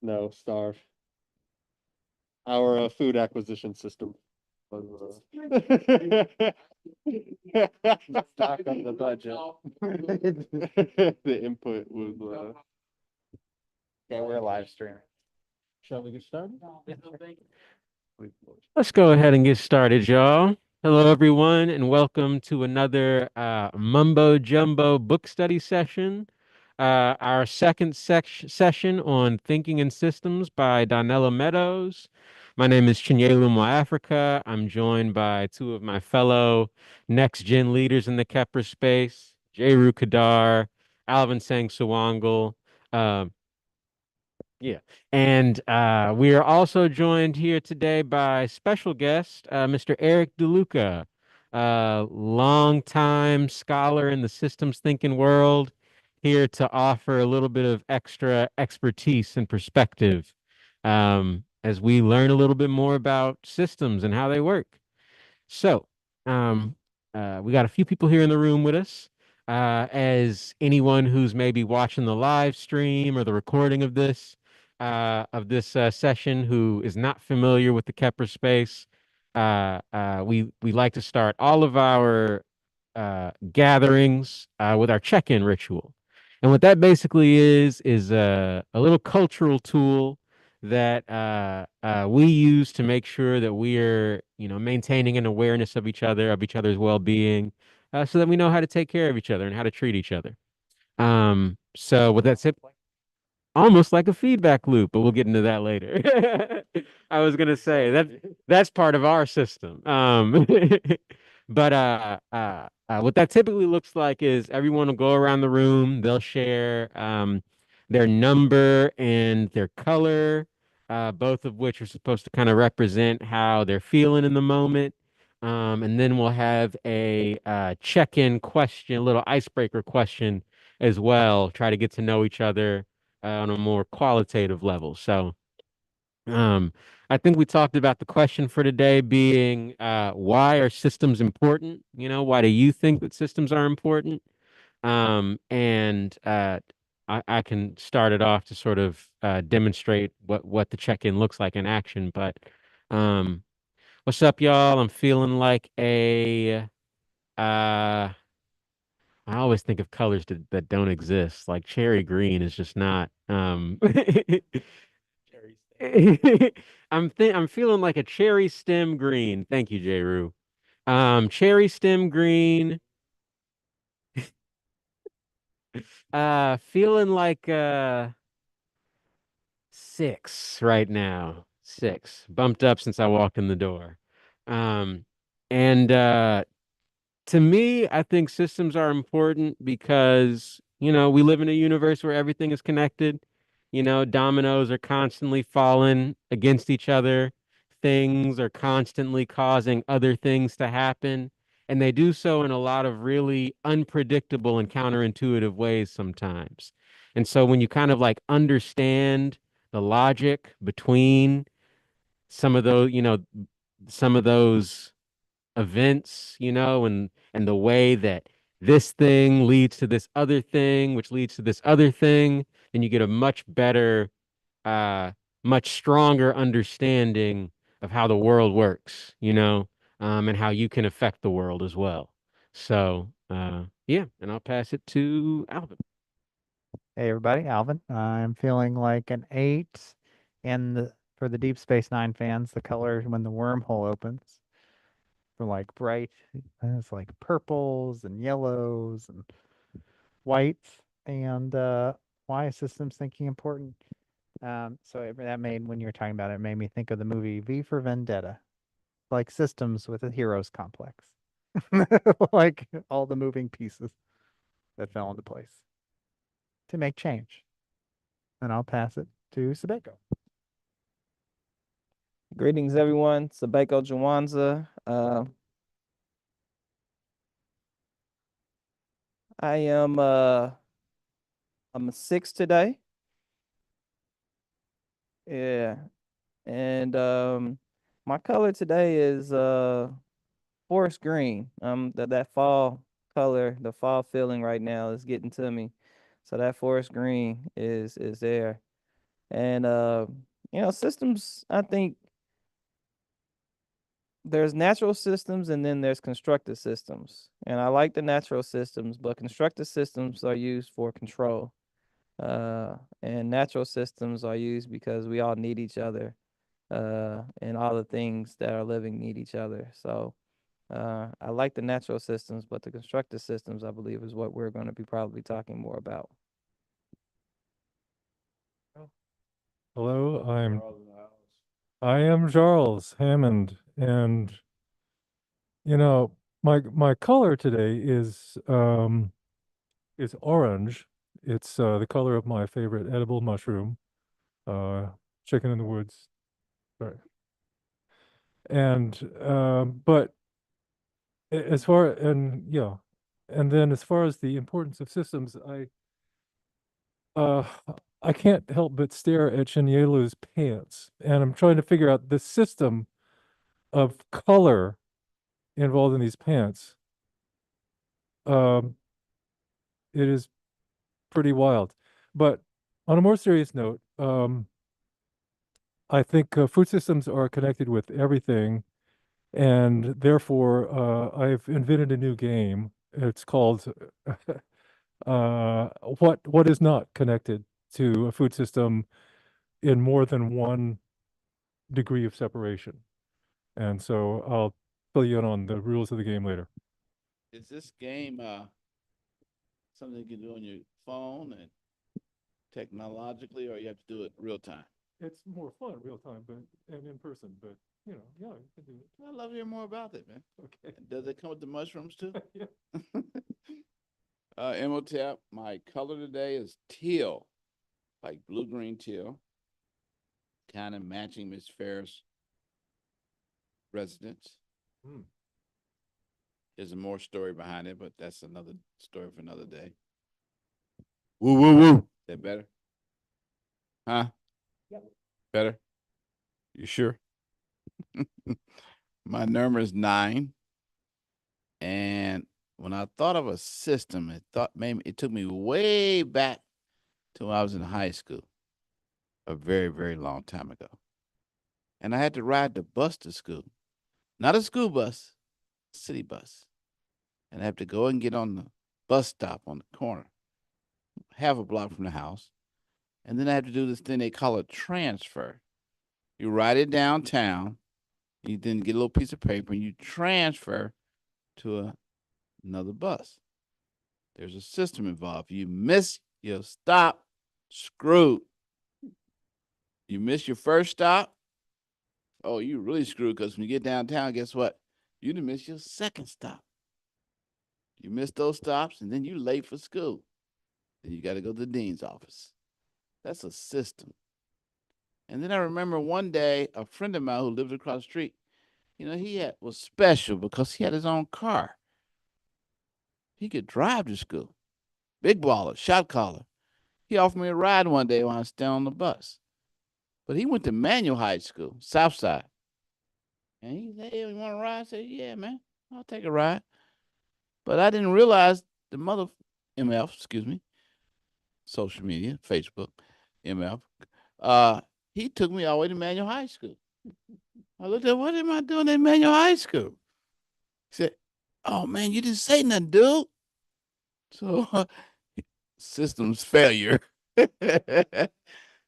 No, starve. Our food acquisition system. Stock of the budget. The input was Okay, we're live streaming. shall we get started? Let's go ahead and get started, y'all. Hello, everyone, and welcome to another Mumbo Jumbo book study session. Our second session on Thinking in Systems by Donella Meadows. My name is Chinyelu Africa. I'm joined by two of my fellow next-gen leaders in the Kepler space, Jeru Kadar, Alvin Sang Sawangal. Yeah. And we are also joined here today by special guest, Mr. Eric DeLuca, longtime scholar in the systems thinking world, here to offer a little bit of extra expertise and perspective as we learn a little bit more about systems and how they work. So, we got a few people here in the room with us. As anyone who's maybe watching the live stream or the recording of this session who is not familiar with the Kepler space, we like to start all of our gatherings with our check-in ritual. And what that basically is a little cultural tool that we use to make sure that we are, maintaining an awareness of each other, of each other's well-being, so that we know how to take care of each other and how to treat each other. So with that said, almost like a feedback loop, but we'll get into that later. I was gonna say that's part of our system. But what that typically looks like is everyone will go around the room, they'll share their number and their color, both of which are supposed to kind of represent how they're feeling in the moment. And then we'll have a check-in question, a little icebreaker question as well, try to get to know each other on a more qualitative level. So I think we talked about the question for today being why are systems important? Why do you think that systems are important? And I can start it off to sort of demonstrate what the check-in looks like in action. But what's up, y'all? I'm feeling like I always think of colors that don't exist. Like cherry green is just not. I'm feeling like a cherry stem green. Thank you, Jeru. Cherry stem green. Feeling like 6 right now. 6. Bumped up since I walked in the door. And to me, I think systems are important because, we live in a universe where everything is connected. Dominoes are constantly falling against each other. Things are constantly causing other things to happen. And they do so in a lot of really unpredictable and counterintuitive ways sometimes. And so when you kind of like understand the logic between some of those, some of those events, and the way that this thing leads to this other thing, which leads to this other thing, then you get a much better, uh, much stronger understanding of how the world works, and how you can affect the world as well. So, yeah, and I'll pass it to Alvin. Hey everybody, Alvin. I'm feeling like an 8 for the Deep Space Nine fans, the color when the wormhole opens. For like bright, it's like purples and yellows and whites. And why is systems thinking important? That made, when you were talking about it, it made me think of the movie V for Vendetta. Like systems with a heroes complex. Like all the moving pieces that fell into place to make change. And I'll pass it to Sabeko. Greetings, everyone. Sabeko Jawanza. I'm a 6 today. Yeah. And my color today is forest green. That fall color, the fall feeling right now is getting to me. So that forest green is there. And systems, I think there's natural systems and then there's constructed systems. And I like the natural systems, but constructed systems are used for control. And natural systems are used because we all need each other. And all the things that are living need each other. So I like the natural systems, but the constructed systems, I believe, is what we're going to be probably talking more about. Hello, I am Charles Hammond, and my color today is orange. It's the color of my favorite edible mushroom, chicken in the woods. Sorry. And but as far and then as far as the importance of systems, uh I can't help but stare at Chinielu's pants, and I'm trying to figure out the system of color involved in these pants. It is pretty wild. But on a more serious note, I think food systems are connected with everything, and therefore I've invented a new game. It's called what is not connected to a food system in more than one degree of separation. And so I'll fill you in on the rules of the game later. Is this game something you can do on your phone and technologically, or you have to do it real time? It's more fun real time, and in person, but yeah, you can do it. I'd love to hear more about it, man. Okay. Does it come with the mushrooms too? Yeah. Imhotep, my color today is teal, like blue-green teal, kind of matching Miss Ferris' residence. Hmm. There's a more story behind it, but that's another story for another day. Woo, woo, woo. Is that better? Huh? Yep. Better? You sure? My number is 9. And when I thought of a system, it took me way back to when I was in high school, a very, very long time ago. And I had to ride the bus to school. Not a school bus, city bus. And I have to go and get on the bus stop on the corner, half a block from the house. And then I have to do this thing they call a transfer. You ride it downtown, you then get a little piece of paper, and you transfer to another bus. There's a system involved. You miss your stop, screwed. You miss your first stop, oh, you really screwed, because when you get downtown, guess what? You didn't miss your second stop. You miss those stops, and then you're late for school. Then you got to go to the dean's office. That's a system. And then I remember one day, a friend of mine who lived across the street, was special because he had his own car. He could drive to school. Big baller, shot caller. He offered me a ride one day while I was still on the bus. But he went to Manual High School, South Side. And he said, hey, you want a ride? I said, yeah, man, I'll take a ride. But I didn't realize the mother, social media, Facebook, MF, he took me all the way to Manual High School. I looked at, what am I doing at Manual High School? He said, oh, man, you didn't say nothing, dude. So, systems failure.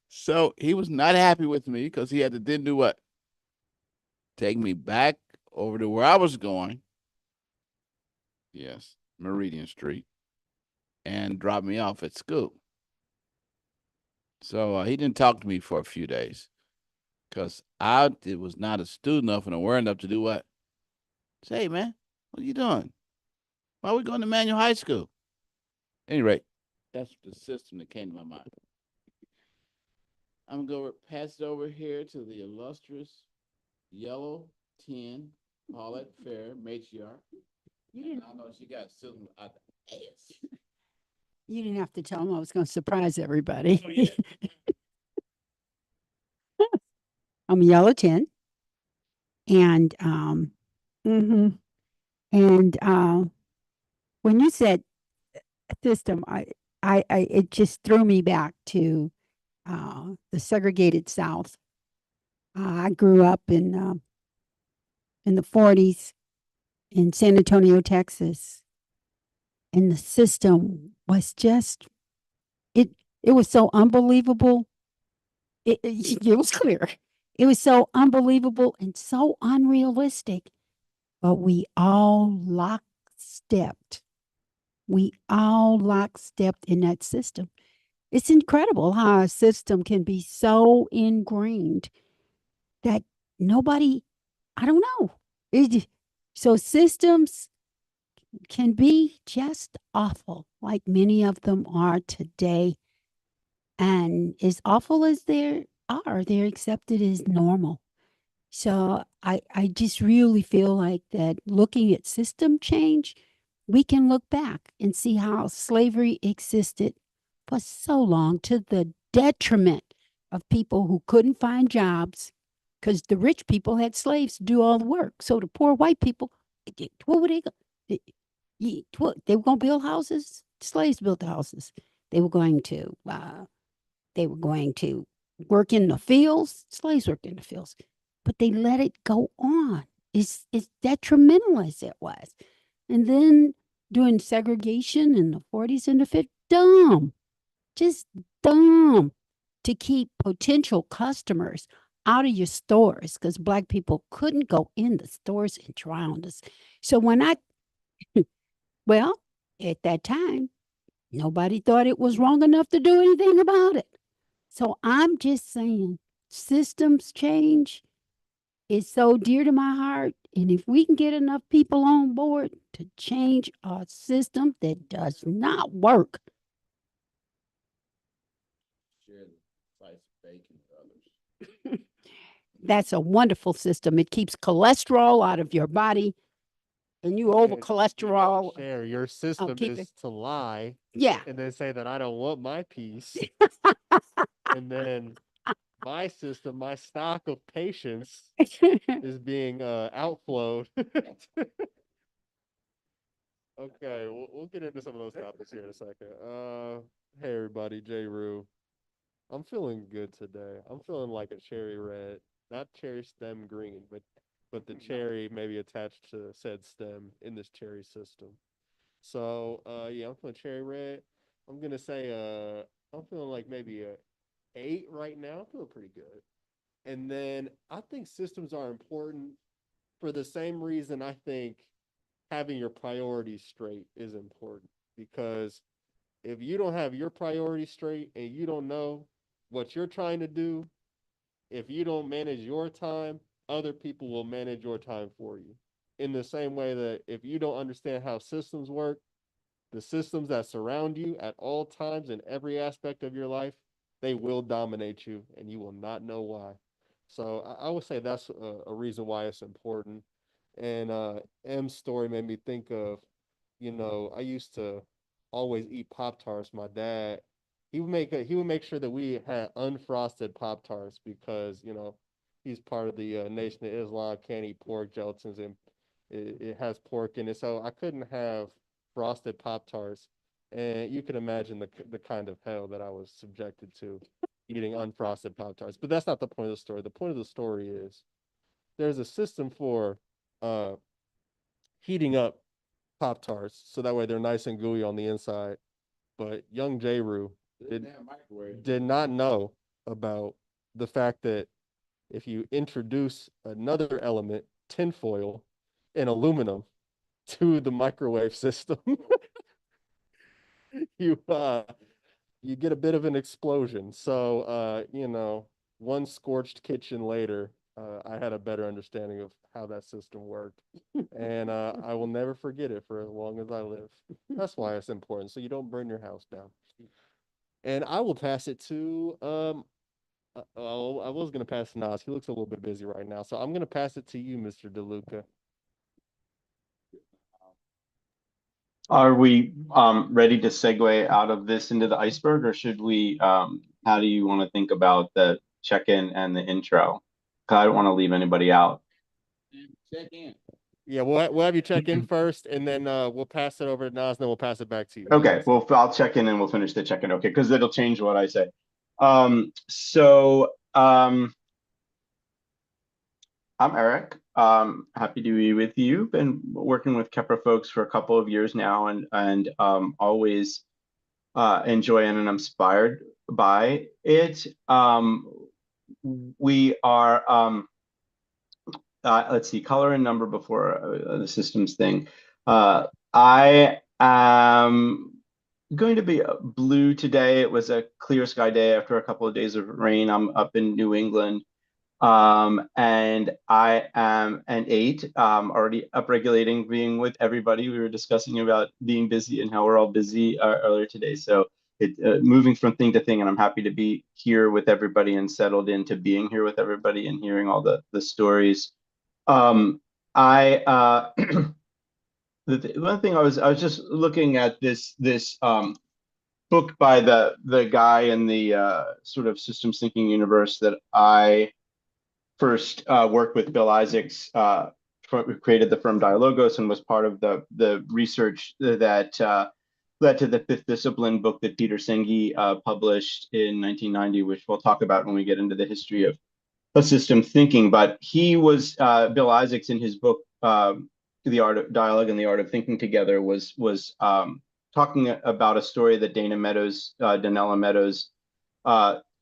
So he was not happy with me because he had to then do what? Take me back over to where I was going. Yes, Meridian Street. And drop me off at school. So he didn't talk to me for a few days because I was not astute enough and aware enough to do what? Say, hey, man, what are you doing? Why are we going to Manual High School? At any rate, that's the system that came to my mind. I'm going to pass it over here to the illustrious Yellow 10, Paulette Fair, matriarch. I know she got something out the ass. You didn't have to tell them I was going to surprise everybody. Oh, yeah. I'm a yellow 10. And, when you said system, it just threw me back to the segregated South. I grew up in the 40s in San Antonio, Texas, and the system was just it was so unbelievable. It was clear. It was so unbelievable and so unrealistic, but we all lockstepped. We all lockstepped in that system. It's incredible how a system can be so ingrained that nobody, I don't know. So systems can be just awful, like many of them are today. And as awful as they are, they're accepted as normal. So I just really feel like that looking at system change, we can look back and see how slavery existed for so long to the detriment of people who couldn't find jobs because the rich people had slaves to do all the work. So the poor white people, what were they? They were going to build houses. Slaves built the houses. They were going to work in the fields. Slaves worked in the fields, but they let it go on. It's detrimental as it was. And then doing segregation in the 40s and the 50s, dumb, just dumb to keep potential customers out of your stores because Black people couldn't go in the stores and try on this. So well, at that time, nobody thought it was wrong enough to do anything about it. So I'm just saying, systems change is so dear to my heart. And if we can get enough people on board to change a system that does not work, Share the slice of bacon with others. that's a wonderful system. It keeps cholesterol out of your body and you over cholesterol. Share your system keep is it. to lie Yeah. and then say that I don't want my piece. And then my system, my stock of patience is being outflowed. Okay, we'll get into some of those topics here in a second. Hey everybody, J. Rue. I'm feeling good today. I'm feeling like a cherry red, not cherry stem green, but the cherry maybe attached to said stem in this cherry system. So yeah, I'm feeling cherry red. I'm gonna say I'm feeling like maybe a 8 right now. I'm feeling pretty good. And then I think systems are important for the same reason I think having your priorities straight is important, because if you don't have your priorities straight and you don't know what you're trying to do, if you don't manage your time, other people will manage your time for you. In the same way that if you don't understand how systems work, the systems that surround you at all times in every aspect of your life, they will dominate you and you will not know why. So I would say that's a reason why it's important. And M's story made me think of, I used to always eat Pop-Tarts. My dad, he would make sure that we had unfrosted Pop-Tarts because, he's part of the Nation of Islam, can't eat pork gelatins, and it has pork in it. So I couldn't have frosted Pop-Tarts. And you can imagine the kind of hell that I was subjected to eating unfrosted Pop-Tarts. But that's not the point of the story. The point of the story is there's a system for uh, heating up Pop-Tarts so that way they're nice and gooey on the inside. But young J. Rue did not know about the fact that if you introduce another element, tinfoil and aluminum, to the microwave system, you you get a bit of an explosion. So one scorched kitchen later, I had a better understanding of how that system worked. And I will never forget it for as long as I live. That's why it's important, so you don't burn your house down. And I will pass it to I was gonna pass to Nas. He looks a little bit busy right now, so I'm gonna pass it to you, Mr. DeLuca. Are we ready to segue out of this into the iceberg, or should we? How do you want to think about the check-in and the intro? Because I don't want to leave anybody out. Check in. Yeah, we'll have you check in first, and then we'll pass it over to Nas, and then we'll pass it back to you. Okay, well, I'll check in and we'll finish the check-in. Okay, because it'll change what I say. I'm Eric. Happy to be with you. Been working with Kepra folks for a couple of years now, and always enjoy and I'm inspired by it. We are let's see, color and number before the systems thing. I am going to be blue today. It was a clear sky day after a couple of days of rain. I'm up in New England. And I am an 8, already upregulating, being with everybody. We were discussing about being busy and how we're all busy earlier today. So moving from thing to thing, and I'm happy to be here with everybody and settled into being here with everybody and hearing all the stories. I one thing I was just looking at this book by the guy in the sort of systems thinking universe that I first worked with, Bill Isaacs, who created the firm Dialogos and was part of the research that led to the Fifth Discipline book that Peter Senge published in 1990, which we'll talk about when we get into the history of system thinking. But he was Bill Isaacs in his book, The Art of Dialogue and the Art of Thinking Together, was talking about a story that Donella Meadows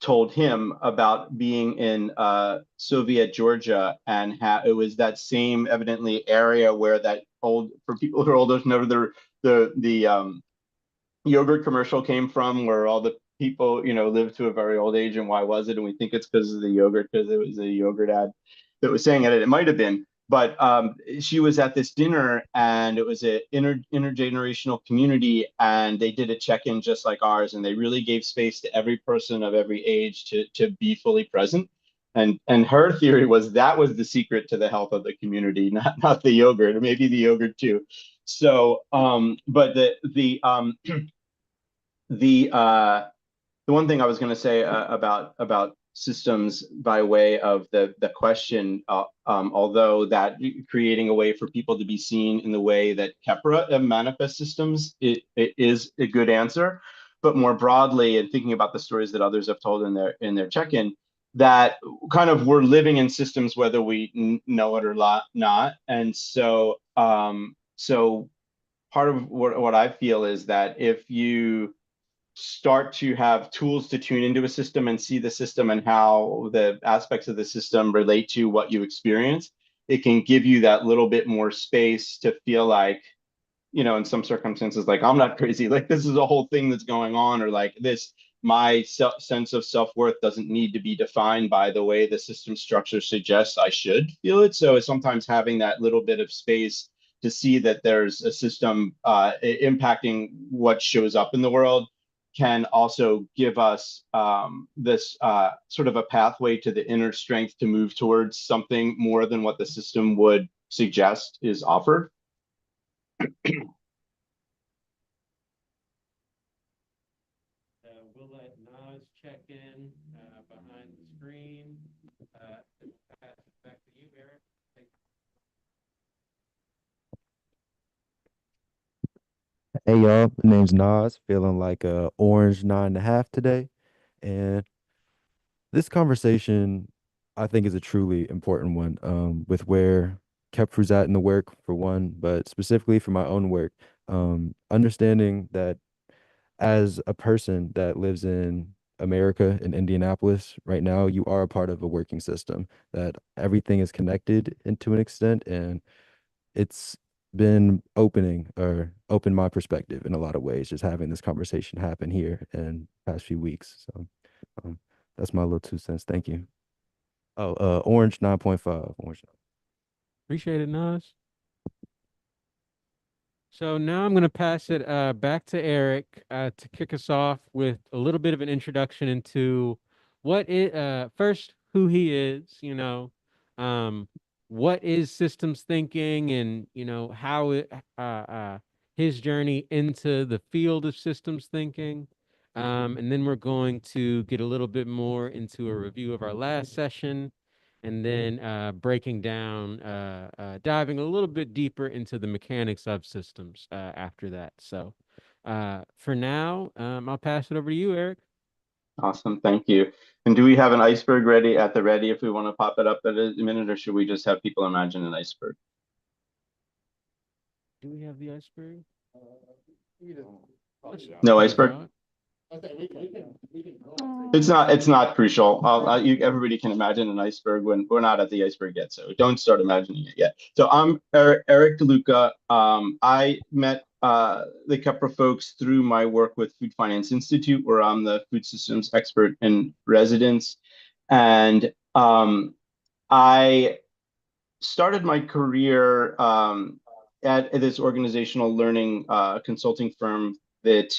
told him about being in Soviet Georgia, and how it was that same evidently area where that for people who are old enough to know the yogurt commercial came from, where all the people, lived to a very old age. And why was it? And we think it's because of the yogurt, because it was a yogurt ad that was saying it. It might have been. But she was at this dinner, and it was an intergenerational community, and they did a check-in just like ours, and they really gave space to every person of every age to be fully present. And her theory was that was the secret to the health of the community, not the yogurt, or maybe the yogurt too. So, but the one thing I was going to say about systems by way of the question, although that creating a way for people to be seen in the way that Kepra manifests systems, it is a good answer. But more broadly, and thinking about the stories that others have told in their check-in, that kind of we're living in systems whether we know it or not. And so so part of what I feel is that if you start to have tools to tune into a system and see the system and how the aspects of the system relate to what you experience, it can give you that little bit more space to feel like, in some circumstances, like I'm not crazy, like this is a whole thing that's going on, or like this, my sense of self-worth doesn't need to be defined by the way the system structure suggests I should feel it. So sometimes having that little bit of space to see that there's a system impacting what shows up in the world can also give us this sort of a pathway to the inner strength to move towards something more than what the system would suggest is offered. We'll let Nas check in behind the screen. Pass it back to you, Eric. Hey y'all, my name's Nas, feeling like a orange 9.5 today. And this conversation, I think, is a truly important one, with where Kepra's at in the work, for one, but specifically for my own work. Understanding that as a person that lives in America, in Indianapolis right now, you are a part of a working system, that everything is connected to an extent, and it's been opened my perspective in a lot of ways, just having this conversation happen here in the past few weeks. So that's my little 2 cents. Thank you. Oh, orange 9.5. Orange. Appreciate it, Nas. So now I'm going to pass it back to Eric to kick us off with a little bit of an introduction into first, who he is, what is systems thinking, and, how his journey into the field of systems thinking. And then we're going to get a little bit more into a review of our last session. and then breaking down, diving a little bit deeper into the mechanics of systems after that. So for now, I'll pass it over to you, Eric. Awesome, thank you. And do we have an iceberg ready if we want to pop it up at a minute, or should we just have people imagine an iceberg? Do we have the iceberg? No Can we iceberg? draw it? It's not crucial. Everybody can imagine an iceberg when we're not at the iceberg yet, so don't start imagining it yet. So I'm Eric DeLuca. I met the Kepra folks through my work with Food Finance Institute, where I'm the food systems expert in residence. And I started my career at this organizational learning consulting firm that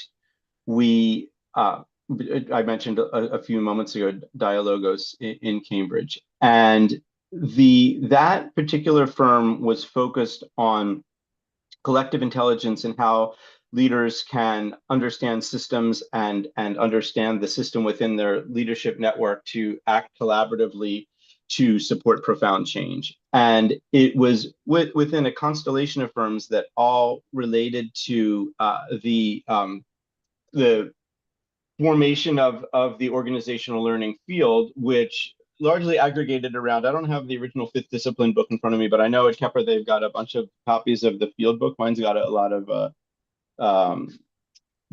we I mentioned a few moments ago, Dialogos in Cambridge, and that particular firm was focused on collective intelligence and how leaders can understand systems and understand the system within their leadership network to act collaboratively to support profound change. And it was within a constellation of firms that all related to the formation of the organizational learning field, which largely aggregated around, I don't have the original fifth discipline book in front of me, but I know at Kepler they've got a bunch of copies of the field book. Mine's got a lot of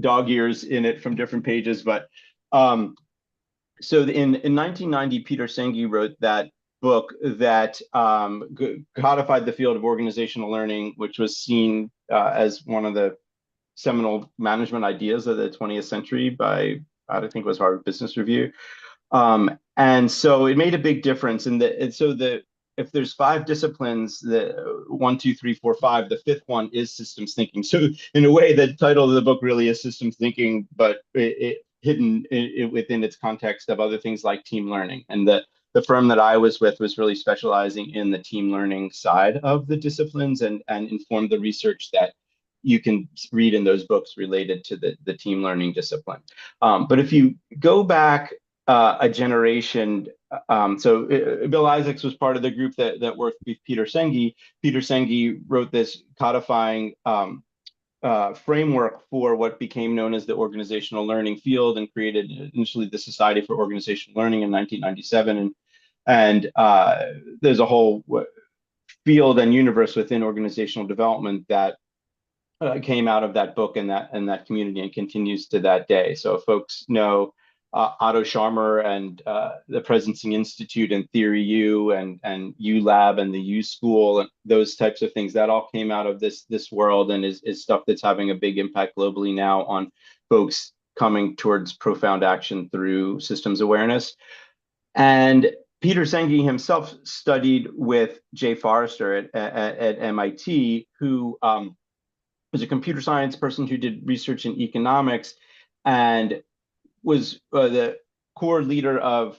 dog ears in it from different pages. But so in 1990, Peter Senge wrote that book that codified the field of organizational learning, which was seen as one of the seminal management ideas of the 20th century by, I think it was Harvard Business Review. And so it made a big difference. If there's 5 disciplines, the 1, 2, 3, 4, 5, the 5th one is systems thinking. So in a way, the title of the book really is systems thinking, but it hidden within its context of other things like team learning. And the firm that I was with was really specializing in the team learning side of the disciplines and informed the research that you can read in those books related to the team learning discipline. But if you go back a generation, so Bill Isaacs was part of the group that worked with Peter Senge. Peter Senge wrote this codifying framework for what became known as the organizational learning field and created initially the Society for Organizational Learning in 1997. And there's a whole field and universe within organizational development that came out of that book and that community and continues to that day. So if folks know Otto Scharmer and the Presencing Institute and Theory U and U Lab and the U School and those types of things, that all came out of this world and is stuff that's having a big impact globally now on folks coming towards profound action through systems awareness. And Peter Senge himself studied with Jay Forrester at MIT, who was a computer science person who did research in economics and was the core leader of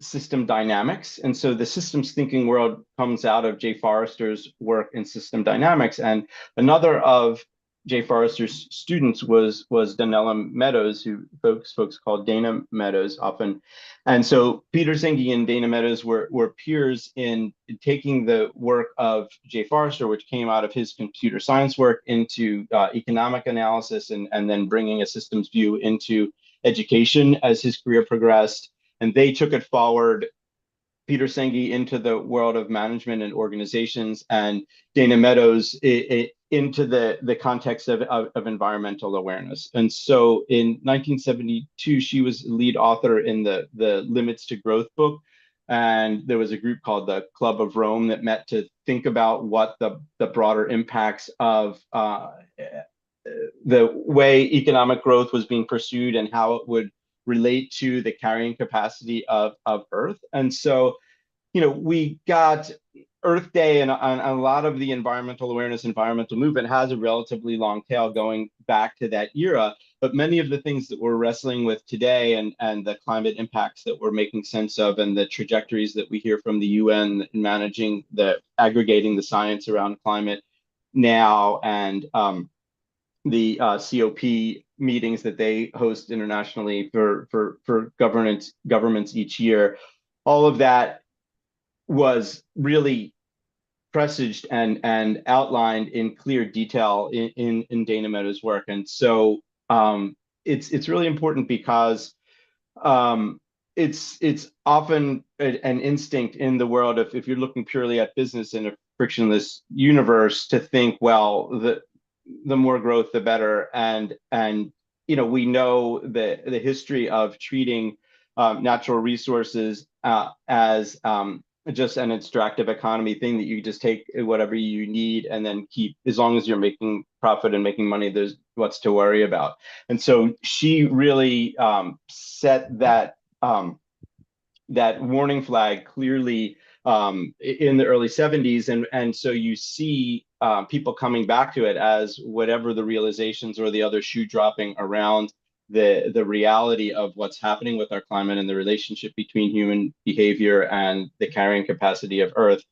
system dynamics. And so the systems thinking world comes out of Jay Forrester's work in system dynamics. And another of Jay Forrester's students was Donella Meadows, who folks call Dana Meadows often. And so Peter Senge and Dana Meadows were peers in taking the work of Jay Forrester, which came out of his computer science work, into economic analysis and then bringing a systems view into education as his career progressed. And they took it forward, Peter Senge into the world of management and organizations, and Dana Meadows into the context of environmental awareness. And so in 1972, she was lead author in the Limits to Growth book. And there was a group called the Club of Rome that met to think about what the broader impacts of the way economic growth was being pursued and how it would relate to the carrying capacity of Earth. And so, we got Earth Day and a lot of the environmental awareness, environmental movement has a relatively long tail going back to that era. But many of the things that we're wrestling with today and the climate impacts that we're making sense of and the trajectories that we hear from the UN in managing aggregating the science around climate now and the COP meetings that they host internationally for governments each year, all of that was really presaged and outlined in clear detail in Dana Meadows' work. And so it's really important because it's often an instinct in the world if you're looking purely at business in a frictionless universe to think, well, the more growth, the better. And we know the history of treating natural resources as just an extractive economy thing that you just take whatever you need and then keep, as long as you're making profit and making money, there's what's to worry about. And so she really set that that warning flag clearly in the early 70s. And so you see people coming back to it as whatever the realizations or the other shoe dropping around the reality of what's happening with our climate and the relationship between human behavior and the carrying capacity of Earth.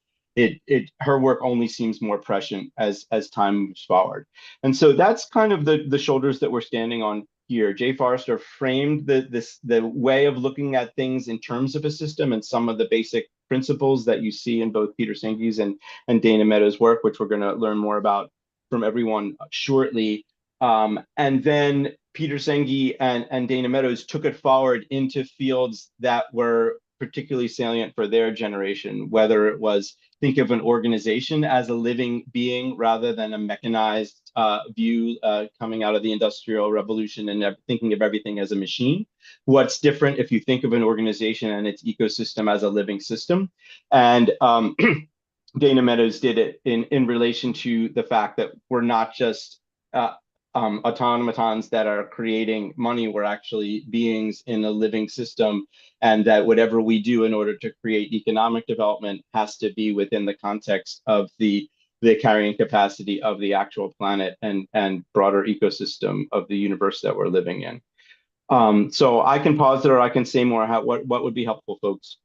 Her work only seems more prescient as time moves forward. And so that's kind of the shoulders that we're standing on here. Jay Forrester framed the way of looking at things in terms of a system and some of the basic principles that you see in both Peter Senge's and Dana Meadows' work, which we're going to learn more about from everyone shortly. And then Peter Senge and Dana Meadows took it forward into fields that were particularly salient for their generation, whether it was think of an organization as a living being rather than a mechanized view coming out of the Industrial Revolution and thinking of everything as a machine. What's different if you think of an organization and its ecosystem as a living system? And Dana Meadows did it in relation to the fact that we're not just automatons that are creating money, we're actually beings in a living system, and that whatever we do in order to create economic development has to be within the context of the carrying capacity of the actual planet and broader ecosystem of the universe that we're living in. So I can pause there, or I can say more. What would be helpful, folks?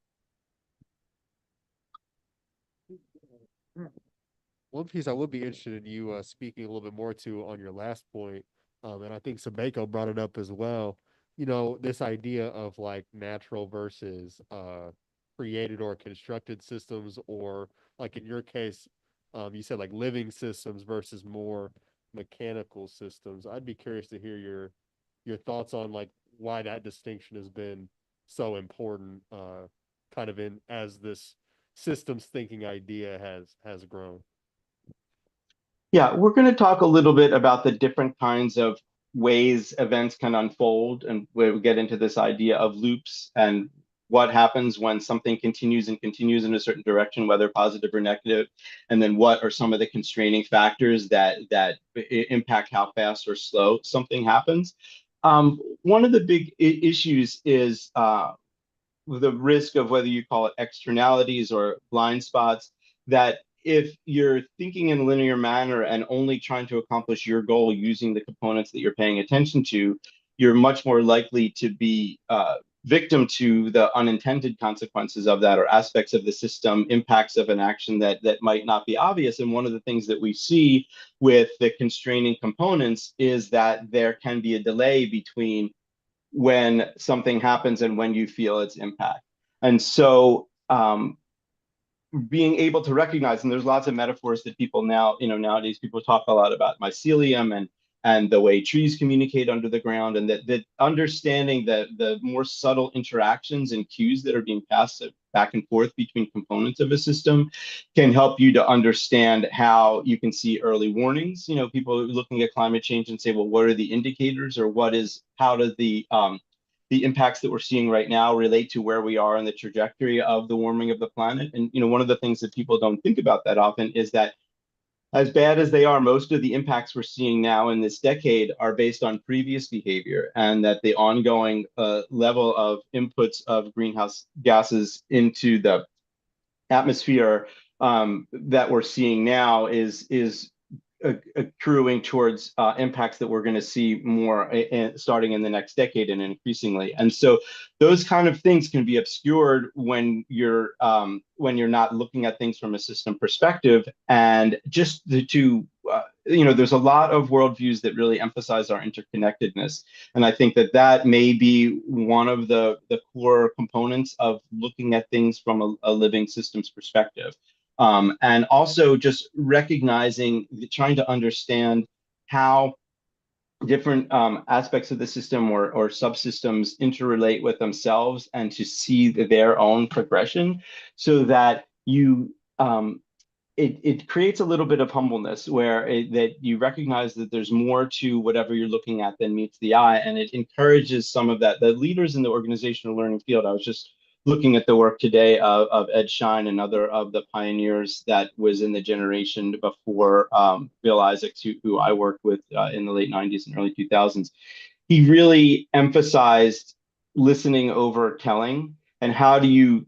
One piece I would be interested in you speaking a little bit more to on your last point, and I think Sabeko brought it up as well. This idea of like natural versus created or constructed systems, or like in your case, you said like living systems versus more mechanical systems. I'd be curious to hear your thoughts on like why that distinction has been so important, kind of in as this systems thinking idea has grown. Yeah, we're going to talk a little bit about the different kinds of ways events can unfold, and we get into this idea of loops and what happens when something continues in a certain direction, whether positive or negative, and then what are some of the constraining factors that impact how fast or slow something happens. One of the big issues is the risk of whether you call it externalities or blind spots, that if you're thinking in a linear manner and only trying to accomplish your goal using the components that you're paying attention to, you're much more likely to be victim to the unintended consequences of that, or aspects of the system, impacts of an action that might not be obvious. And one of the things that we see with the constraining components is that there can be a delay between when something happens and when you feel its impact. And so being able to recognize, and there's lots of metaphors that people nowadays people talk a lot about mycelium and the way trees communicate under the ground, and that understanding the more subtle interactions and cues that are being passed back and forth between components of a system can help you to understand how you can see early warnings. People looking at climate change and say, well, what are the indicators, or how does the impacts that we're seeing right now relate to where we are in the trajectory of the warming of the planet? And one of the things that people don't think about that often is that, as bad as they are, most of the impacts we're seeing now in this decade are based on previous behavior, and that the ongoing level of inputs of greenhouse gases into the atmosphere that we're seeing now is accruing towards impacts that we're going to see more starting in the next decade and increasingly. And so those kind of things can be obscured when you're not looking at things from a system perspective. And just to there's a lot of worldviews that really emphasize our interconnectedness. And I think that that may be one of the core components of looking at things from a living systems perspective. And also just recognizing, trying to understand how different aspects of the system or subsystems interrelate with themselves, and to see their own progression, so that it creates a little bit of humbleness, where that you recognize that there's more to whatever you're looking at than meets the eye, and it encourages some of that. The leaders in the organizational learning field, I was just looking at the work today of Ed Schein, another of the pioneers that was in the generation before Bill Isaacs, who I worked with in the late 90s and early 2000s. He really emphasized listening over telling, and how do you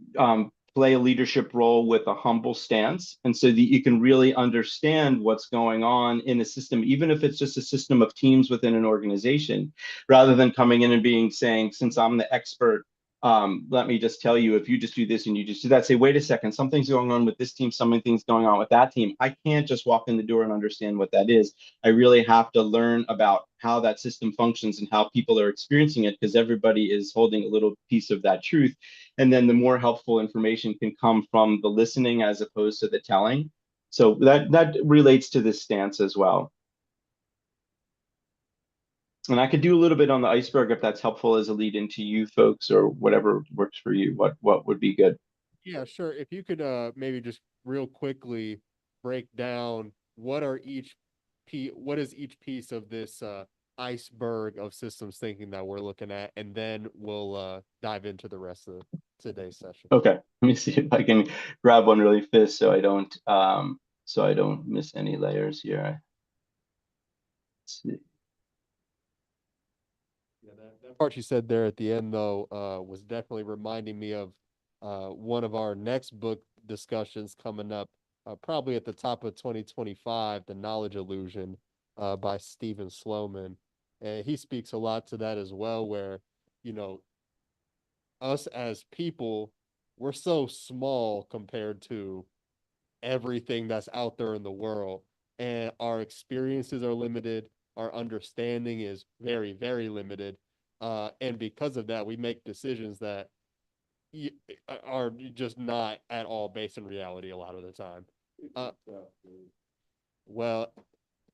play a leadership role with a humble stance, and so that you can really understand what's going on in a system, even if it's just a system of teams within an organization, rather than coming in and saying, since I'm the expert, let me just tell you, if you just do this and you just do that, say, wait a second, something's going on with this team, something's going on with that team. I can't just walk in the door and understand what that is. I really have to learn about how that system functions and how people are experiencing it, because everybody is holding a little piece of that truth. And then the more helpful information can come from the listening as opposed to the telling. So that relates to this stance as well. And I could do a little bit on the iceberg if that's helpful as a lead into you folks, or whatever works for you. What would be good? Yeah, sure. If you could maybe just real quickly break down what is each piece of this iceberg of systems thinking that we're looking at, and then we'll dive into the rest of today's session. Okay, let me see if I can grab one really fast so I don't miss any layers here. Let's see. Yeah, that part you said there at the end, though, was definitely reminding me of one of our next book discussions coming up, probably at the top of 2025, The Knowledge Illusion, by Stephen Sloman. And he speaks a lot to that as well, where, us as people, we're so small compared to everything that's out there in the world. And our experiences are limited. Our understanding is very, very limited. And because of that, we make decisions that are just not at all based in reality a lot of the time. Well,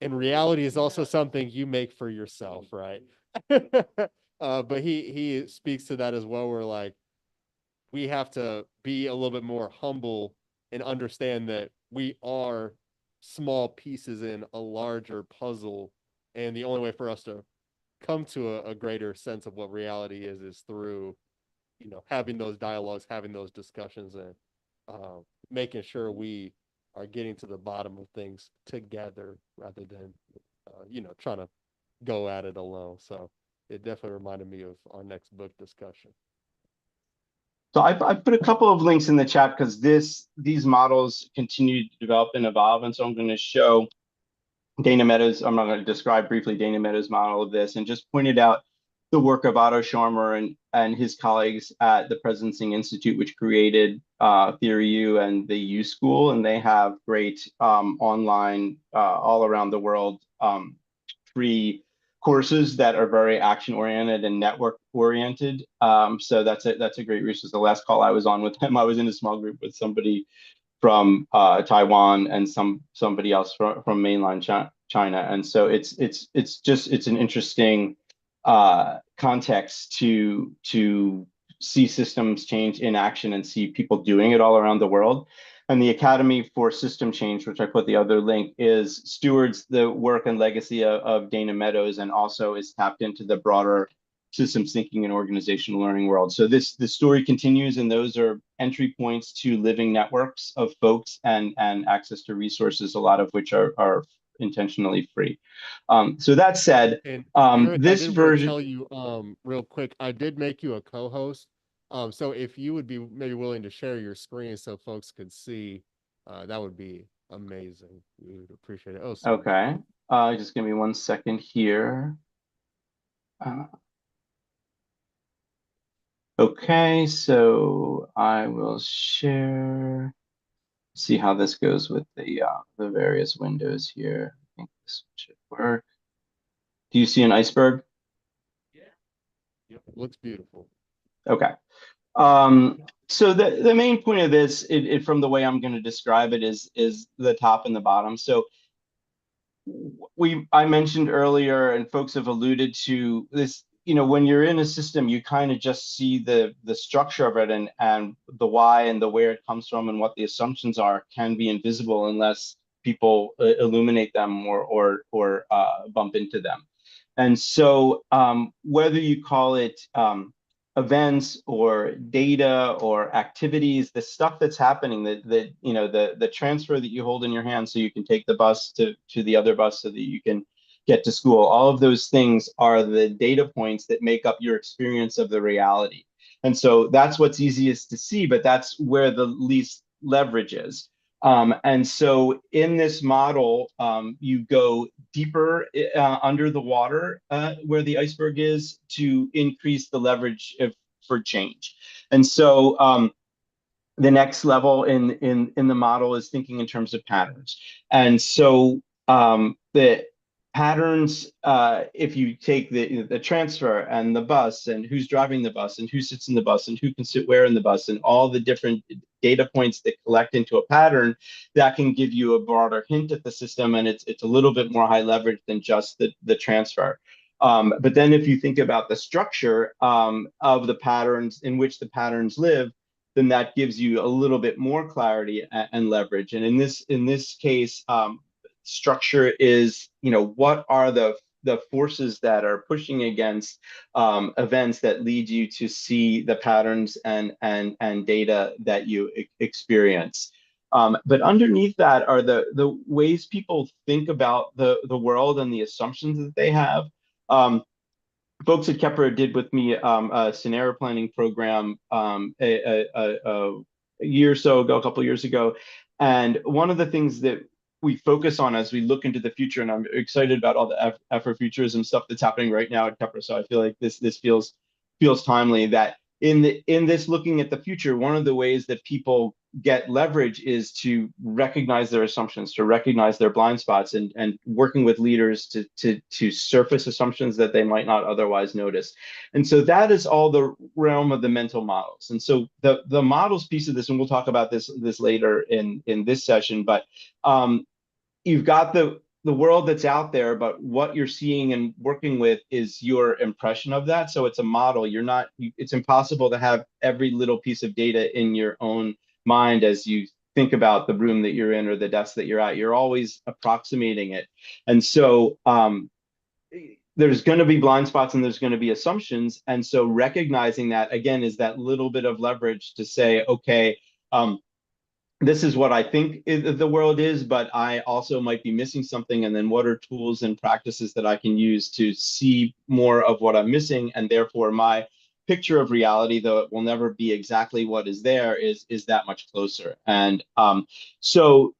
and reality is also something you make for yourself, right? But he speaks to that as well, where like we have to be a little bit more humble and understand that we are small pieces in a larger puzzle, and the only way for us to come to a greater sense of what reality is through having those dialogues, having those discussions, and making sure we are getting to the bottom of things together rather than trying to go at it alone. So it definitely reminded me of our next book discussion. So I put a couple of links in the chat because these models continue to develop and evolve, and so I'm going to show Dana Meadows. I'm not going to describe briefly Dana Meadows' model of this, and just pointed out the work of Otto Scharmer and his colleagues at the Presencing Institute, which created Theory U and the U School, and they have great online all around the world free courses that are very action oriented and network oriented. So that's a great resource. The last call I was on with him, I was in a small group with somebody from Taiwan and somebody else from mainland China, and so it's an interesting context to see systems change in action and see people doing it all around the world. And the Academy for System Change, which I put the other link, stewards the work and legacy of Dana Meadows, and also is tapped into the broader systems thinking and organizational learning world. So the story continues, and those are entry points to living networks of folks and access to resources, a lot of which are intentionally free. So that said, Eric, this I did version. want to tell you real quick, I did make you a co-host. So if you would be maybe willing to share your screen so folks could see, that would be amazing. We would appreciate it. Oh, sorry. Okay. Just give me 1 second here. Okay, so I will share. See how this goes with the various windows here. I think this should work. Do you see an iceberg? Yep, looks beautiful. Okay. So the main point of this, from the way I'm going to describe it, is the top and the bottom. So I mentioned earlier, and folks have alluded to this, when you're in a system, you kind of just see the structure of it, and the why and the where it comes from and what the assumptions are can be invisible unless people illuminate them or bump into them. And so whether you call it events or data or activities, the stuff that's happening, the transfer that you hold in your hand so you can take the bus to the other bus so that you can get to school, all of those things are the data points that make up your experience of the reality. And so that's what's easiest to see, but that's where the least leverage is. And so in this model, you go deeper under the water where the iceberg is to increase the leverage for change. And so the next level in the model is thinking in terms of patterns. And so the patterns, if you take the transfer and the bus and who's driving the bus and who sits in the bus and who can sit where in the bus and all the different data points that collect into a pattern, that can give you a broader hint at the system, and it's a little bit more high leverage than just the transfer. But then if you think about the structure of the patterns in which the patterns live, then that gives you a little bit more clarity and leverage. And in this case, structure is, what are the forces that are pushing against events that lead you to see the patterns and data that you experience. But underneath that are the ways people think about the world and the assumptions that they have. Folks at Kepler did with me a scenario planning program a year or so ago, a couple of years ago. And one of the things that we focus on as we look into the future, and I'm excited about all the Afrofuturism stuff that's happening right now at Kepler. So I feel like this feels timely, that in this looking at the future, one of the ways that people get leverage is to recognize their assumptions, to recognize their blind spots, and working with leaders to surface assumptions that they might not otherwise notice. And so that is all the realm of the mental models. And so the models piece of this, and we'll talk about this later in this session, but you've got the world that's out there, but what you're seeing and working with is your impression of that. So it's a model. It's impossible to have every little piece of data in your own mind as you think about the room that you're in or the desk that you're at. You're always approximating it. And so there's going to be blind spots and there's going to be assumptions. And so recognizing that, again, is that little bit of leverage to say, okay, this is what I think the world is, but I also might be missing something. And then what are tools and practices that I can use to see more of what I'm missing? And therefore my picture of reality, though it will never be exactly what is there, is that much closer. And so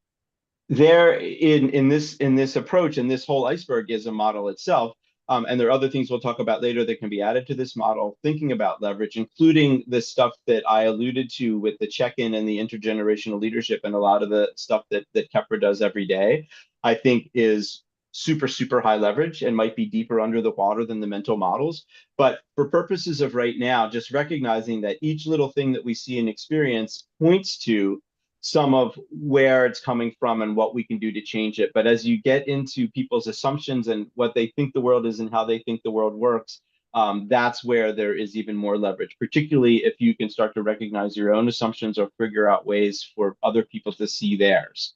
there in this approach, and this whole iceberg is a model itself. And there are other things we'll talk about later that can be added to this model, thinking about leverage, including the stuff that I alluded to with the check-in and the intergenerational leadership, and a lot of the stuff that Kepler does every day, I think is super, super high leverage and might be deeper under the water than the mental models. But for purposes of right now, just recognizing that each little thing that we see and experience points to some of where it's coming from and what we can do to change it. But as you get into people's assumptions and what they think the world is and how they think the world works, that's where there is even more leverage, particularly if you can start to recognize your own assumptions or figure out ways for other people to see theirs.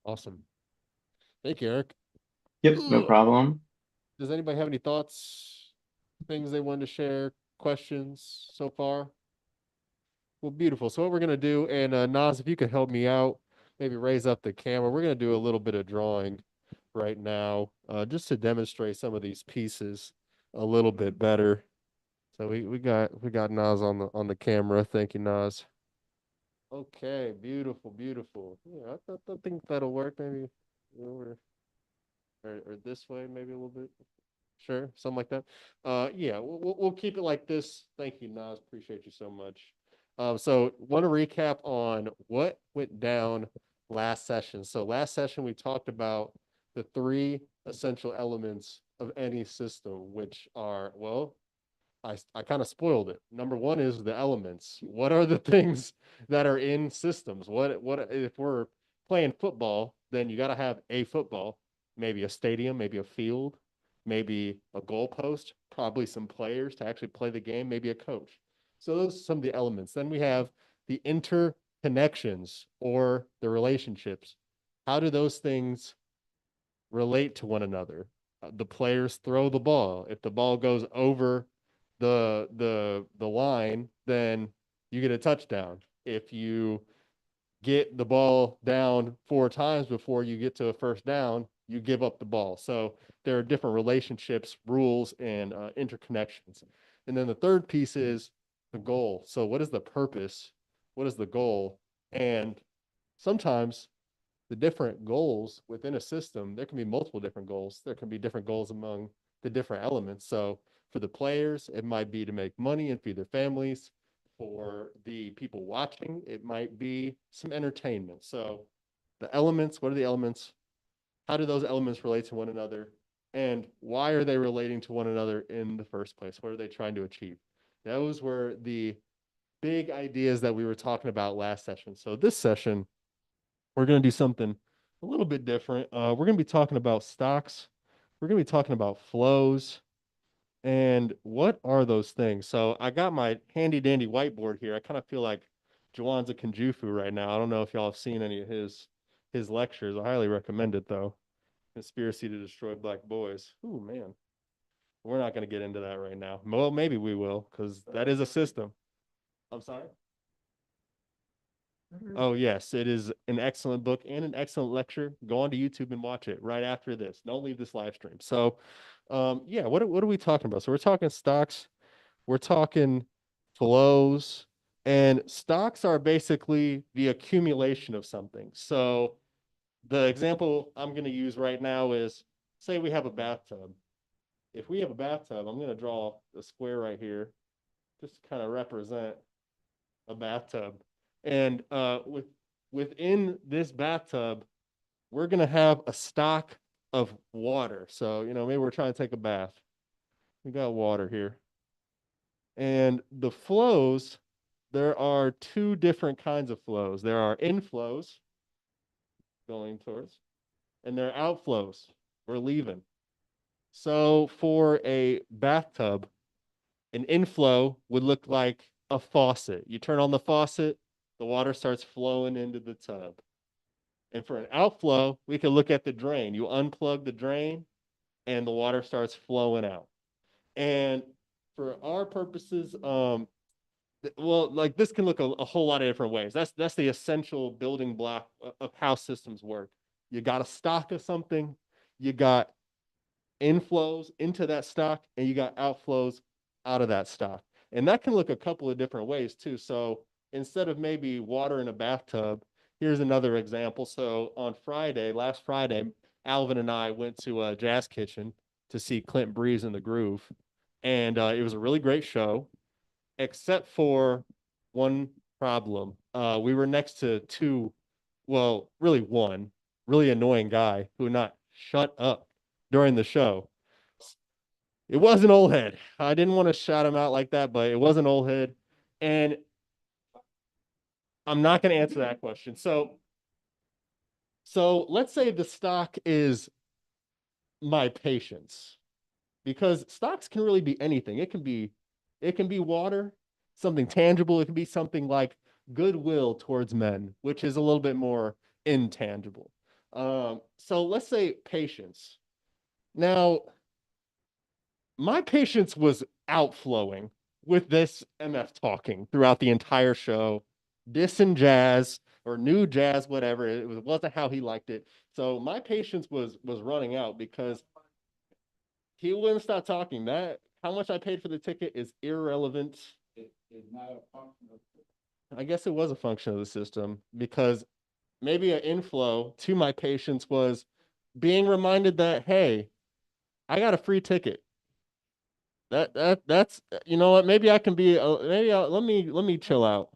Awesome. Thank you, Eric. Yep, no problem. Does anybody have any thoughts, things they wanted to share, questions so far? Well, beautiful. So what we're going to do, and Naz, if you could help me out, maybe raise up the camera. We're going to do a little bit of drawing right now, just to demonstrate some of these pieces a little bit better. So we got Naz on the camera. Thank you, Naz. Okay, beautiful, beautiful. Yeah, I think that'll work. Maybe over or this way, maybe a little bit. Sure, something like that. Yeah, we'll keep it like this. Thank you, Naz. Appreciate you so much. So want to recap on what went down last session. So last session, we talked about the three essential elements of any system, which are, well, I kind of spoiled it. Number one is the elements. What are the things that are in systems? What if we're playing football, then you got to have a football, maybe a stadium, maybe a field, maybe a goalpost, probably some players to actually play the game, maybe a coach. So those are some of the elements. Then we have the interconnections or the relationships. How do those things relate to one another? The players throw the ball. If the ball goes over the line, then you get a touchdown. If you get the ball down 4 times before you get to a first down, you give up the ball. So there are different relationships, rules, and interconnections. And then the third piece is the goal. So what is the purpose? What is the goal? And sometimes the different goals within a system, there can be multiple different goals. There can be different goals among the different elements. So for the players, it might be to make money and feed their families. For the people watching, it might be some entertainment. So the elements, what are the elements? How do those elements relate to one another? And why are they relating to one another in the first place? What are they trying to achieve? Those were the big ideas that we were talking about last session. So this session, we're going to do something a little bit different. We're going to be talking about stocks. We're going to be talking about flows. And what are those things? So I got my handy dandy whiteboard here. I kind of feel like Jawanza Kunjufu right now. I don't know if y'all have seen any of his lectures. I highly recommend it though. Conspiracy to Destroy Black Boys. Ooh, man. We're not going to get into that right now. Well, maybe we will, because that is a system. I'm sorry? Oh, yes, it is an excellent book and an excellent lecture. Go on to YouTube and watch it right after this. Don't leave this live stream. So, yeah, what are we talking about? So we're talking stocks, we're talking flows, and stocks are basically the accumulation of something. So the example I'm going to use right now is, say we have a bathtub. If we have a bathtub, I'm going to draw a square right here, just to kind of represent a bathtub. And within this bathtub, we're going to have a stock of water. So, maybe we're trying to take a bath. We got water here. And the flows, there are 2 different kinds of flows. There are inflows going towards, and there are outflows. We're leaving. So for a bathtub, an inflow would look like a faucet. You turn on the faucet, the water starts flowing into the tub. And for an outflow, we can look at the drain. You unplug the drain and the water starts flowing out. And for our purposes, well, like this can look a whole lot of different ways. That's the essential building block of how systems work. You got a stock of something, you got inflows into that stock, and you got outflows out of that stock. And that can look a couple of different ways too. So instead of maybe water in a bathtub, here's another example. So on last Friday, Alvin and I went to Jazz Kitchen to see Clint Breeze in the Groove. And it was a really great show, except for one problem. We were next to one really annoying guy who would not shut up during the show. It was an old head. I didn't want to shout him out like that, but it was an old head. And I'm not going to answer that question. So let's say the stock is my patience, because stocks can really be anything. It can be water, something tangible. It can be something like goodwill towards men, which is a little bit more intangible. So let's say patience. Now, my patience was outflowing with this MF talking throughout the entire show, dissing Jazz or new Jazz, whatever. It wasn't how he liked it. So my patience was running out because he wouldn't stop talking. That how much I paid for the ticket is irrelevant. It is not a function of the system. I guess it was a function of the system, because maybe an inflow to my patience was being reminded that, hey, I got a free ticket. That's, you know what, maybe I can be let me chill out.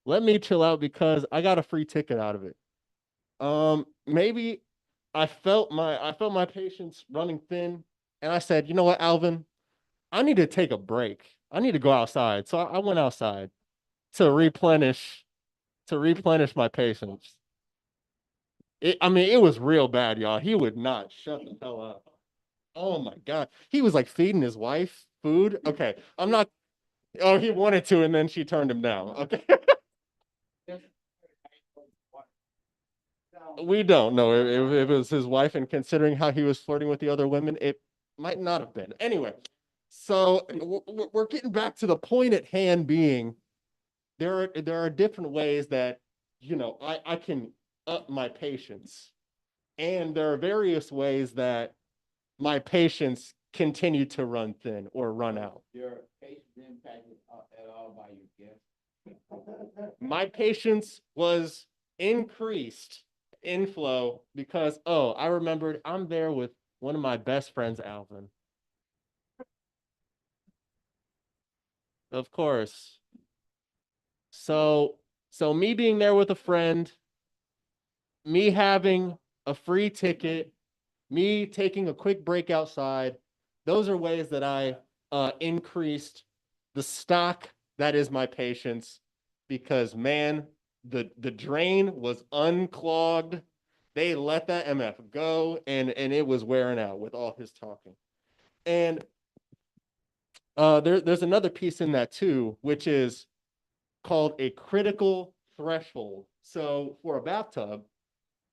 Let me chill out because I got a free ticket out of it. Maybe I felt my patience running thin, and I said, you know what, Alvin, I need to take a break. I need to go outside. So I went outside to replenish my patience. I mean, it was real bad, y'all. He would not shut the hell up. Oh my God. He was like feeding his wife food. Okay. I'm not, oh, he wanted to, and then she turned him down. Okay. We don't know if it was his wife, and considering how he was flirting with the other women, it might not have been. Anyway, so we're getting back to the point at hand being there are different ways that, I can up my patience. And there are various ways that my patience continue to run thin or run out. Your patience impacted at all by your gift? My patience was increased inflow because, oh, I remembered I'm there with one of my best friends, Alvin. Of course. So me being there with a friend, me having a free ticket, me taking a quick break outside, those are ways that I increased the stock that is my patience, because man, the drain was unclogged. They let that MF go, and it was wearing out with all his talking. And there's another piece in that too, which is called a critical threshold. So for a bathtub,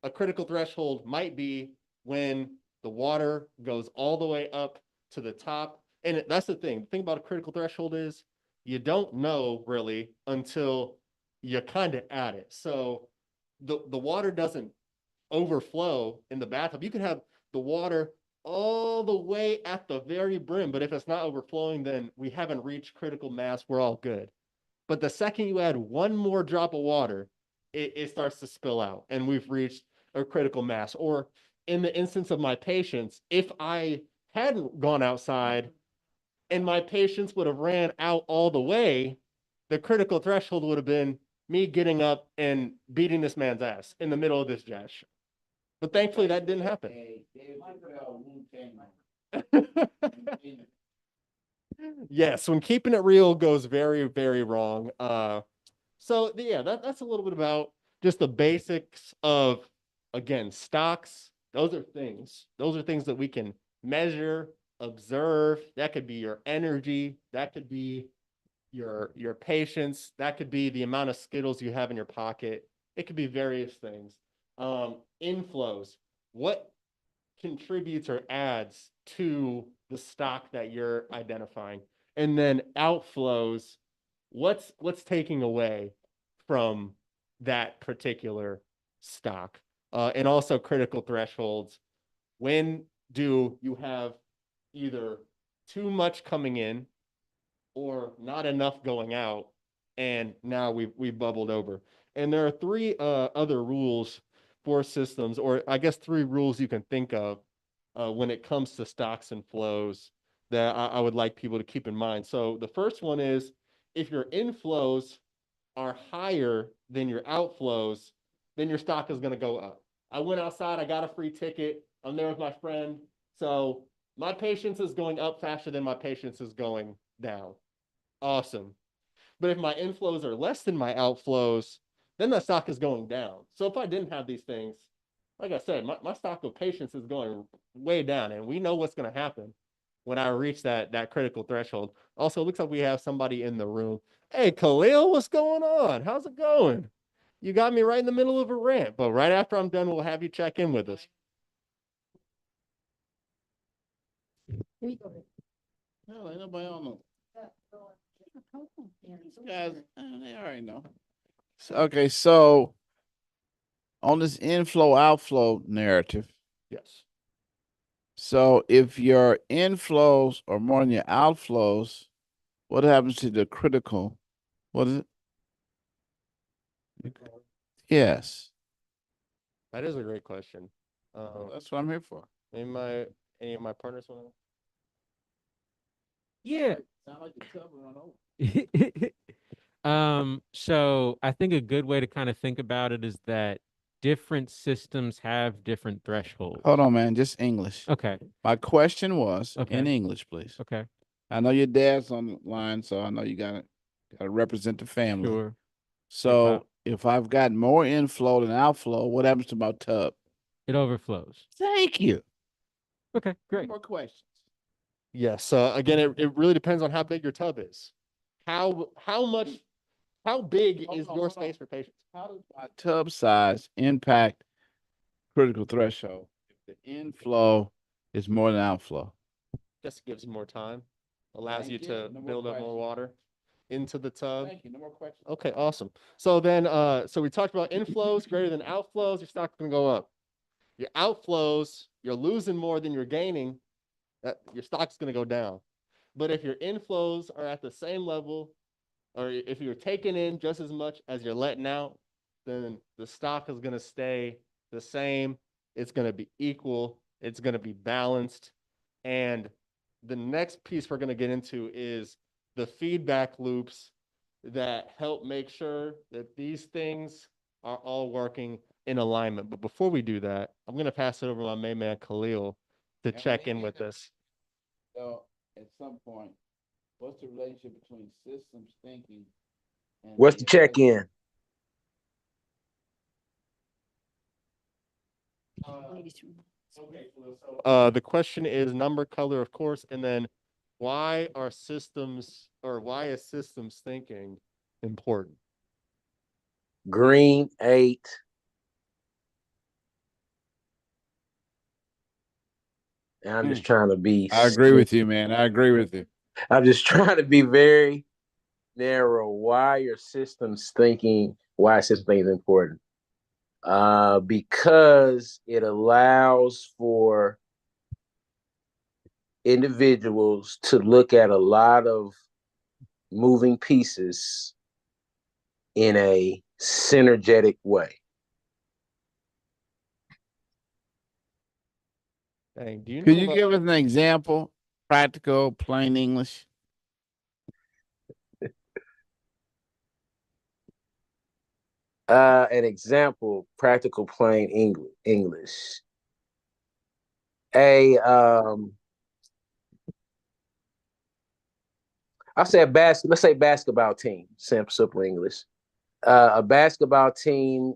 a critical threshold might be when the water goes all the way up to the top. And that's the thing. The thing about a critical threshold is you don't know really until you're kind of at it. So the water doesn't overflow in the bathtub. You can have the water all the way at the very brim, but if it's not overflowing, then we haven't reached critical mass. We're all good. But the second you add one more drop of water, it starts to spill out, and we've reached a critical mass. Or in the instance of my patience, if I hadn't gone outside and my patience would have ran out all the way, the critical threshold would have been me getting up and beating this man's ass in the middle of this jazz show. But thankfully that didn't happen. Yes, when keeping it real goes very, very wrong. So yeah, that's a little bit about just the basics of, again, stocks. Those are things. Those are things that we can measure, observe. That could be your energy. That could be your patience. That could be the amount of Skittles you have in your pocket. It could be various things. Inflows. What contributes or adds to the stock that you're identifying? And then outflows, what's taking away from that particular stock? And also critical thresholds. When do you have either too much coming in or not enough going out, and now we've bubbled over? And there are three other rules for systems, or I guess three rules you can think of when it comes to stocks and flows that I would like people to keep in mind. So the first one is, if your inflows are higher than your outflows, then your stock is going to go up. I went outside, I got a free ticket, I'm there with my friend. So my patience is going up faster than my patience is going down. Awesome. But if my inflows are less than my outflows, then the stock is going down. So if I didn't have these things, like I said, my stock of patience is going way down, and we know what's going to happen when I reach that critical threshold. Also, it looks like we have somebody in the room. Hey, Khalil, what's going on? How's it going? You got me right in the middle of a rant, but right after I'm done, we'll have you check in with us. No, ain't nobody on them. These guys, they already know. Okay, so on this inflow outflow narrative, Yes. so if your inflows are more than your outflows, what happens to the critical? What is it? Yes, That is a great question. that's what I'm here for. Any of my partners want to? Yeah. Sound like the tub run over. So I think a good way to kind of think about it is that different systems have different thresholds? Hold on, man. Just English. Okay. My question was in Okay. English, please. Okay. I know your dad's on the line, so I know you gotta represent the family. Sure. So if I've got more inflow than outflow, what happens to my tub? It overflows. Thank you. Okay. Great. More questions. Yes. Again, it really depends on how big your tub is. How big Hold is on, your hold space on. for patients? How does my tub size impact critical threshold if the inflow is more than outflow? Just gives you more time, allows you Thank you. to No more build up more questions. water into the tub. Thank you. No more questions. Okay, awesome. So then, so we talked about inflows greater than outflows. Your stock's gonna go up. Your outflows, you're losing more than you're gaining. Your stock's gonna go down. But if your inflows are at the same level, or if you're taking in just as much as you're letting out, then the stock is gonna stay the same. It's gonna be equal. It's gonna be balanced. And the next piece we're gonna get into is the feedback loops that help make sure that these things are all working in alignment. But before we do that, I'm going to pass it over to my main man, Khalil, to And check we in need with to- this. So at some point, what's the relationship between systems thinking and What's the check-in? The question is number, color, of course, and then why is systems thinking important? Green 8. And I'm just trying to be. I agree with you, man. I agree with you. I'm just trying to be very narrow. Why are systems thinking? Why is systems thinking important? Because it allows for individuals to look at a lot of moving pieces in a synergetic way. Dang, do you Could know you about- give us an example? Practical, plain English. An example, practical plain English. I'll say let's say basketball team, simple English. A basketball team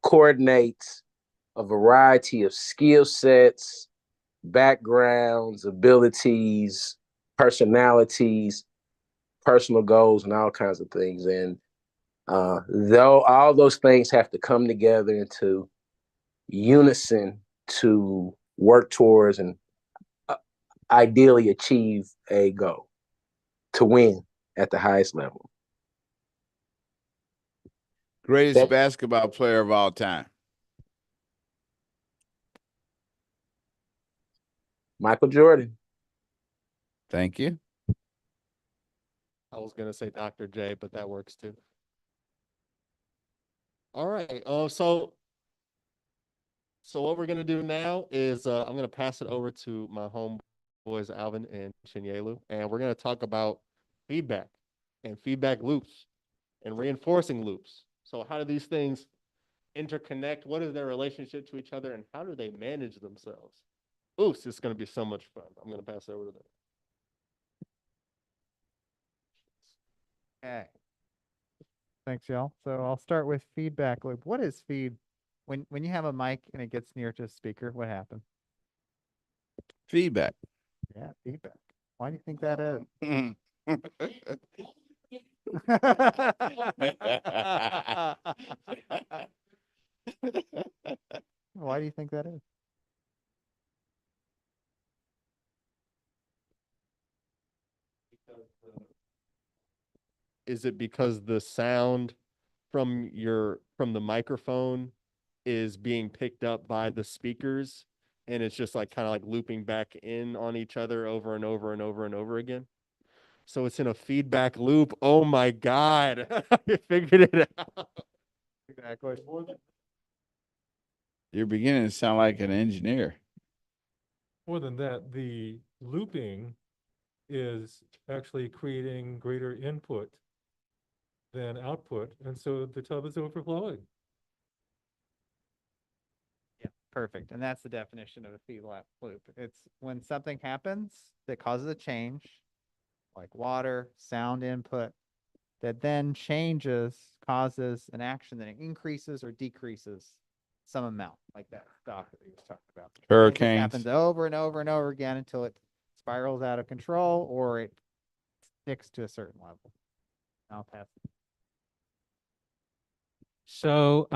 coordinates a variety of skill sets, backgrounds, abilities, personalities, personal goals, and all kinds of things. And though all those things have to come together into unison to work towards and ideally achieve a goal to win at the highest level. Greatest basketball player of all time. Michael Jordan. Thank you. I was going to say Dr. J, but that works too. All right. So what we're going to do now is I'm going to pass it over to my homeboys, Alvin and Chinyelu, and we're going to talk about feedback and feedback loops and reinforcing loops. So how do these things interconnect? What is their relationship to each other, and how do they manage themselves? Ooh, it's going to be so much fun. I'm going to pass it over to them. Okay. Thanks, y'all. So I'll start with feedback loop. What is feed? When you have a mic and it gets near to a speaker, what happens? Feedback. Yeah, feedback. Why do you think that is? Why do you think that is? Is it because the sound from the microphone is being picked up by the speakers, and it's just like kind of like looping back in on each other over and over and over and over again? So it's in a feedback loop. Oh my God. You figured it out. Exactly. You're beginning to sound like an engineer. More than that, the looping is actually creating greater input than output, and so the tub is overflowing. perfect. And that's the definition of a feedback loop. It's when something happens that causes a change, like water, sound input, that then causes an action that increases or decreases some amount, like that stock that we was talking about. And it just Hurricanes. happens over and over and over again until it spirals out of control or it sticks to a certain level. I'll pass. So,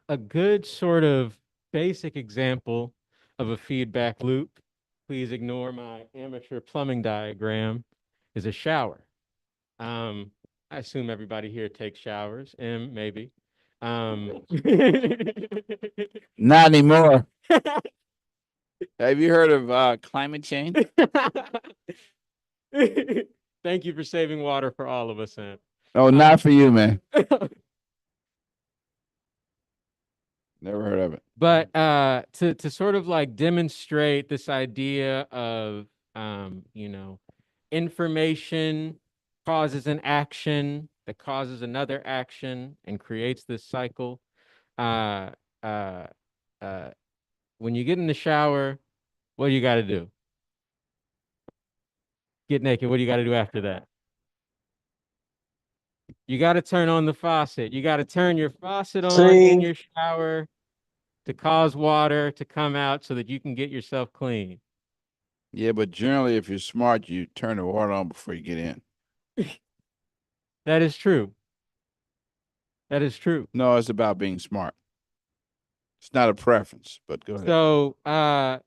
a good sort of basic example of a feedback loop, please ignore my amateur plumbing diagram, is a shower. I assume everybody here takes showers, maybe. Not anymore. Have you heard of climate change? Thank you for saving water for all of us, Sam. Oh, not for you, man. Never heard of it. But to sort of like demonstrate this idea of you know, information causes an action that causes another action and creates this cycle. When you get in the shower, what do you got to do? Get naked. What do you got to do after that? You got to turn on the faucet. You got to turn your faucet on in your shower to cause water to come out so that you can get yourself clean. Yeah, but generally, if you're smart, you turn the water on before you get in. That is true. That is true. No, it's about being smart. It's not a preference, but go ahead. So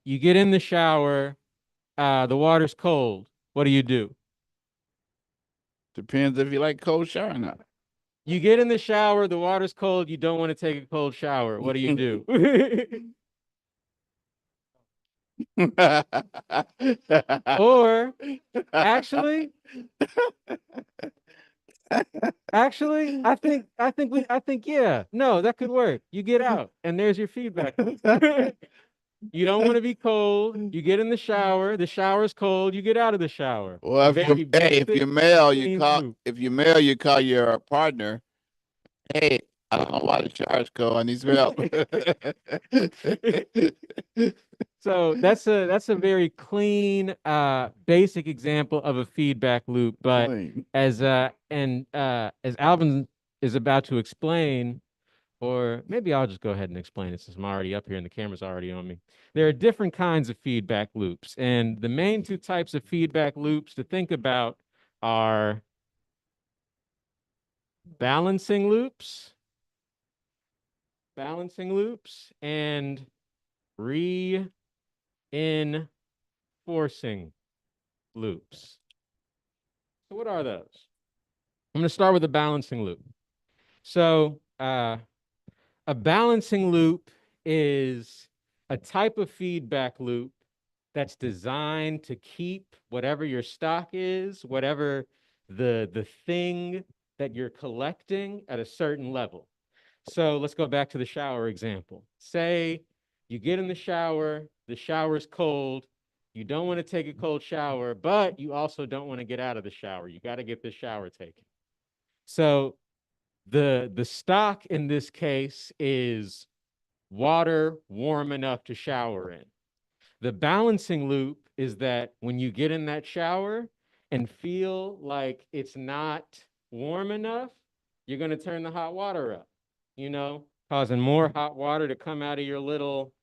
you get in the shower, the water's cold. What do? Depends if you like cold shower or not. You get in the shower, the water's cold, you don't want to take a cold shower. What do? Or actually, I think yeah. No, that could work. You get out and there's your feedback. You don't want to be cold. You get in the shower's cold, you get out of the shower. Well, Very if you're basic, male, clean loop. you call your partner, hey, I don't know why the shower's cold. I need some help. So that's a very clean, basic example of a feedback loop. But Clean. as Alvin is about to explain, or maybe I'll just go ahead and explain it since I'm already up here and the camera's already on me. There are different kinds of feedback loops, and the main two types of feedback loops to think about are balancing loops and reinforcing loops. So what are those? I'm going to start with a balancing loop. So a balancing loop is a type of feedback loop that's designed to keep whatever your stock is, whatever the thing that you're collecting at a certain level. So let's go back to the shower example. Say you get in the shower's cold, you don't want to take a cold shower, but you also don't want to get out of the shower. You got to get the shower taken. So the stock in this case is water warm enough to shower in. The balancing loop is that when you get in that shower and feel like it's not warm enough, you're going to turn the hot water up, you know, causing more hot water to come out of your little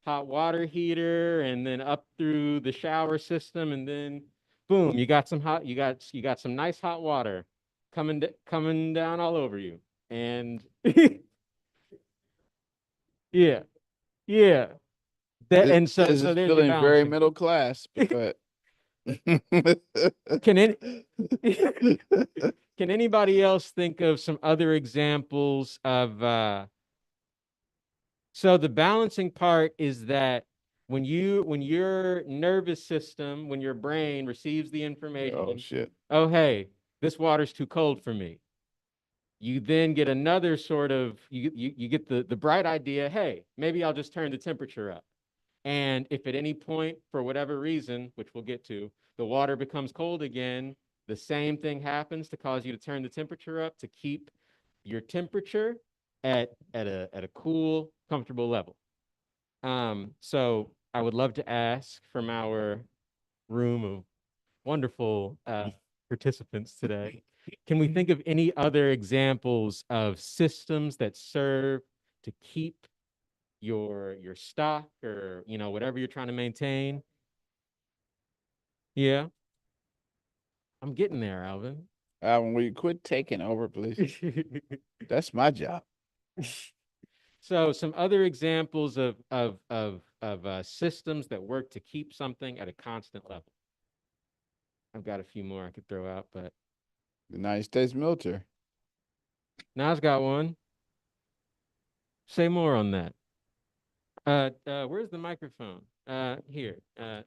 hot water heater and then up through the shower system, and then boom, you got some nice hot water coming down all over you. And yeah. And so this is there's your feeling very balancing. middle class, but Can anybody else think of some other examples of so the balancing part is that when your nervous system, when your brain receives the information, oh shit. oh hey, this water's too cold for me. You then get another sort of you get the bright idea, hey, maybe I'll just turn the temperature up. And if at any point, for whatever reason, which we'll get to, the water becomes cold again, the same thing happens to cause you to turn the temperature up to keep your temperature at a cool, comfortable level. So I would love to ask from our room of wonderful participants today, can we think of any other examples of systems that serve to keep your stock or whatever you're trying to maintain? Yeah, I'm getting there, Alvin. Will you quit taking over, please? That's my job. So some other examples of systems that work to keep something at a constant level. I've got a few more I could throw out, but The United States military. Nas got one. Say more on that. Where's the microphone? Here.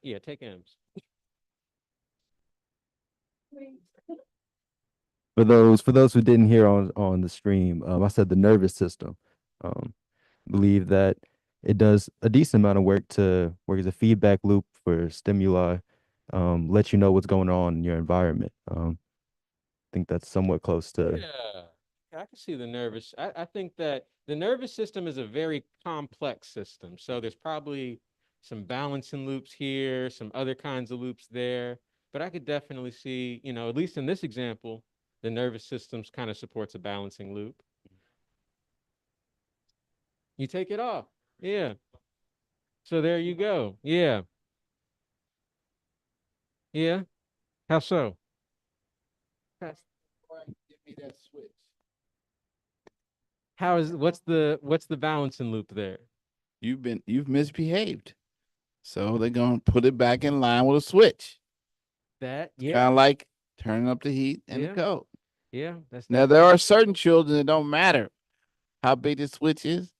Yeah, take M's. For those who didn't hear on the stream, I said the nervous system. Believe that it does a decent amount of work to work as a feedback loop for stimuli, let you know what's going on in your environment. I think that's somewhat close to. Yeah, I can see the nervous. I think that the nervous system is a very complex system. So there's probably some balancing loops here, some other kinds of loops there. But I could definitely see, at least in this example, the nervous system kind of supports a balancing loop. You take it off. Yeah. So there you go. Yeah. Yeah. How so? Give me that switch. What's the balancing loop there? You've misbehaved. So they're gonna put it back in line with a switch. Yeah. Kind of like turning up the heat and Yeah. the cold. Yeah. That's Now there are certain children that don't matter how big the switch is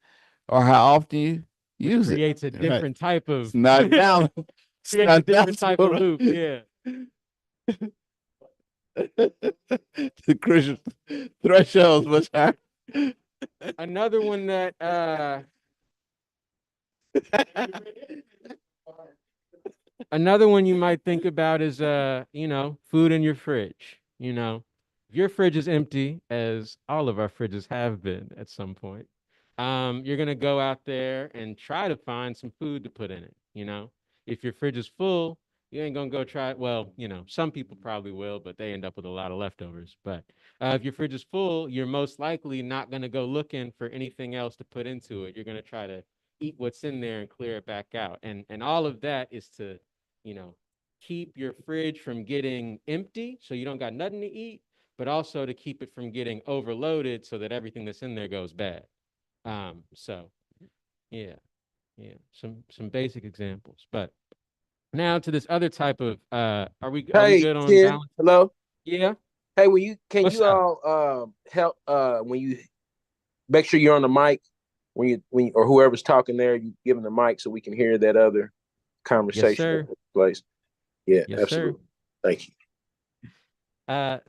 or how often you use it. creates a Right. different type of It's not balanced. It's creates a not different type of balanced. loop. Yeah. The Christian threshold was higher. Another one that another one you might think about is food in your fridge. If your fridge is empty, as all of our fridges have been at some point, you're gonna go out there and try to find some food to put in it. If your fridge is full, you ain't gonna go try. Well, some people probably will, but they end up with a lot of leftovers. But if your fridge is full, you're most likely not gonna go looking for anything else to put into it. You're gonna try to eat what's in there and clear it back out. And all of that is to, keep your fridge from getting empty, so you don't got nothing to eat, but also to keep it from getting overloaded, so that everything that's in there goes bad. So yeah, some basic examples. But now to this other type of are we Hey, good on Ken, balance? hello. Yeah. Hey, What's up? all help when you make sure you're on the mic when you or whoever's talking there, you give them the mic so we can hear that other conversation sir. that took place. Yeah, Yes, sir. absolutely. Thank you.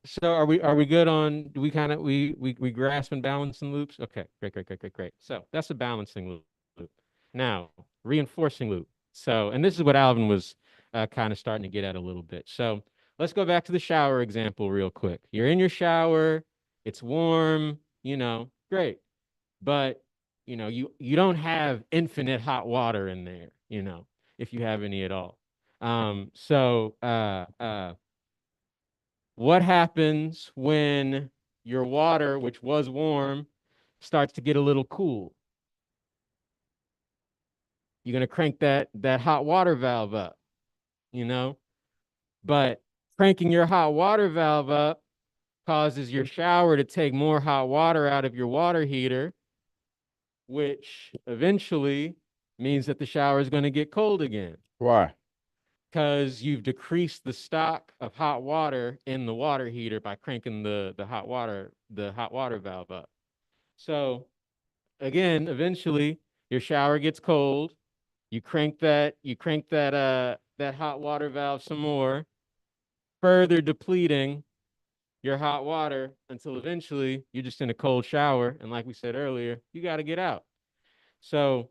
So are we good on, do we kind of we grasp and balancing loops? Okay, great. So that's a balancing loop. Now, reinforcing loop. So, and this is what Alvin was kind of starting to get at a little bit. So let's go back to the shower example real quick. You're in your shower, it's warm, great. But you don't have infinite hot water in there, if you have any at all. So what happens when your water, which was warm, starts to get a little cool? You're gonna crank that hot water valve up, but cranking your hot water valve up causes your shower to take more hot water out of your water heater, which eventually means that the shower is going to get cold again. Why? Because you've decreased the stock of hot water in the water heater by cranking the hot water valve up. So again, eventually your shower gets cold. You crank that hot water valve some more, further depleting your hot water until eventually you're just in a cold shower. And like we said earlier, you got to get out. So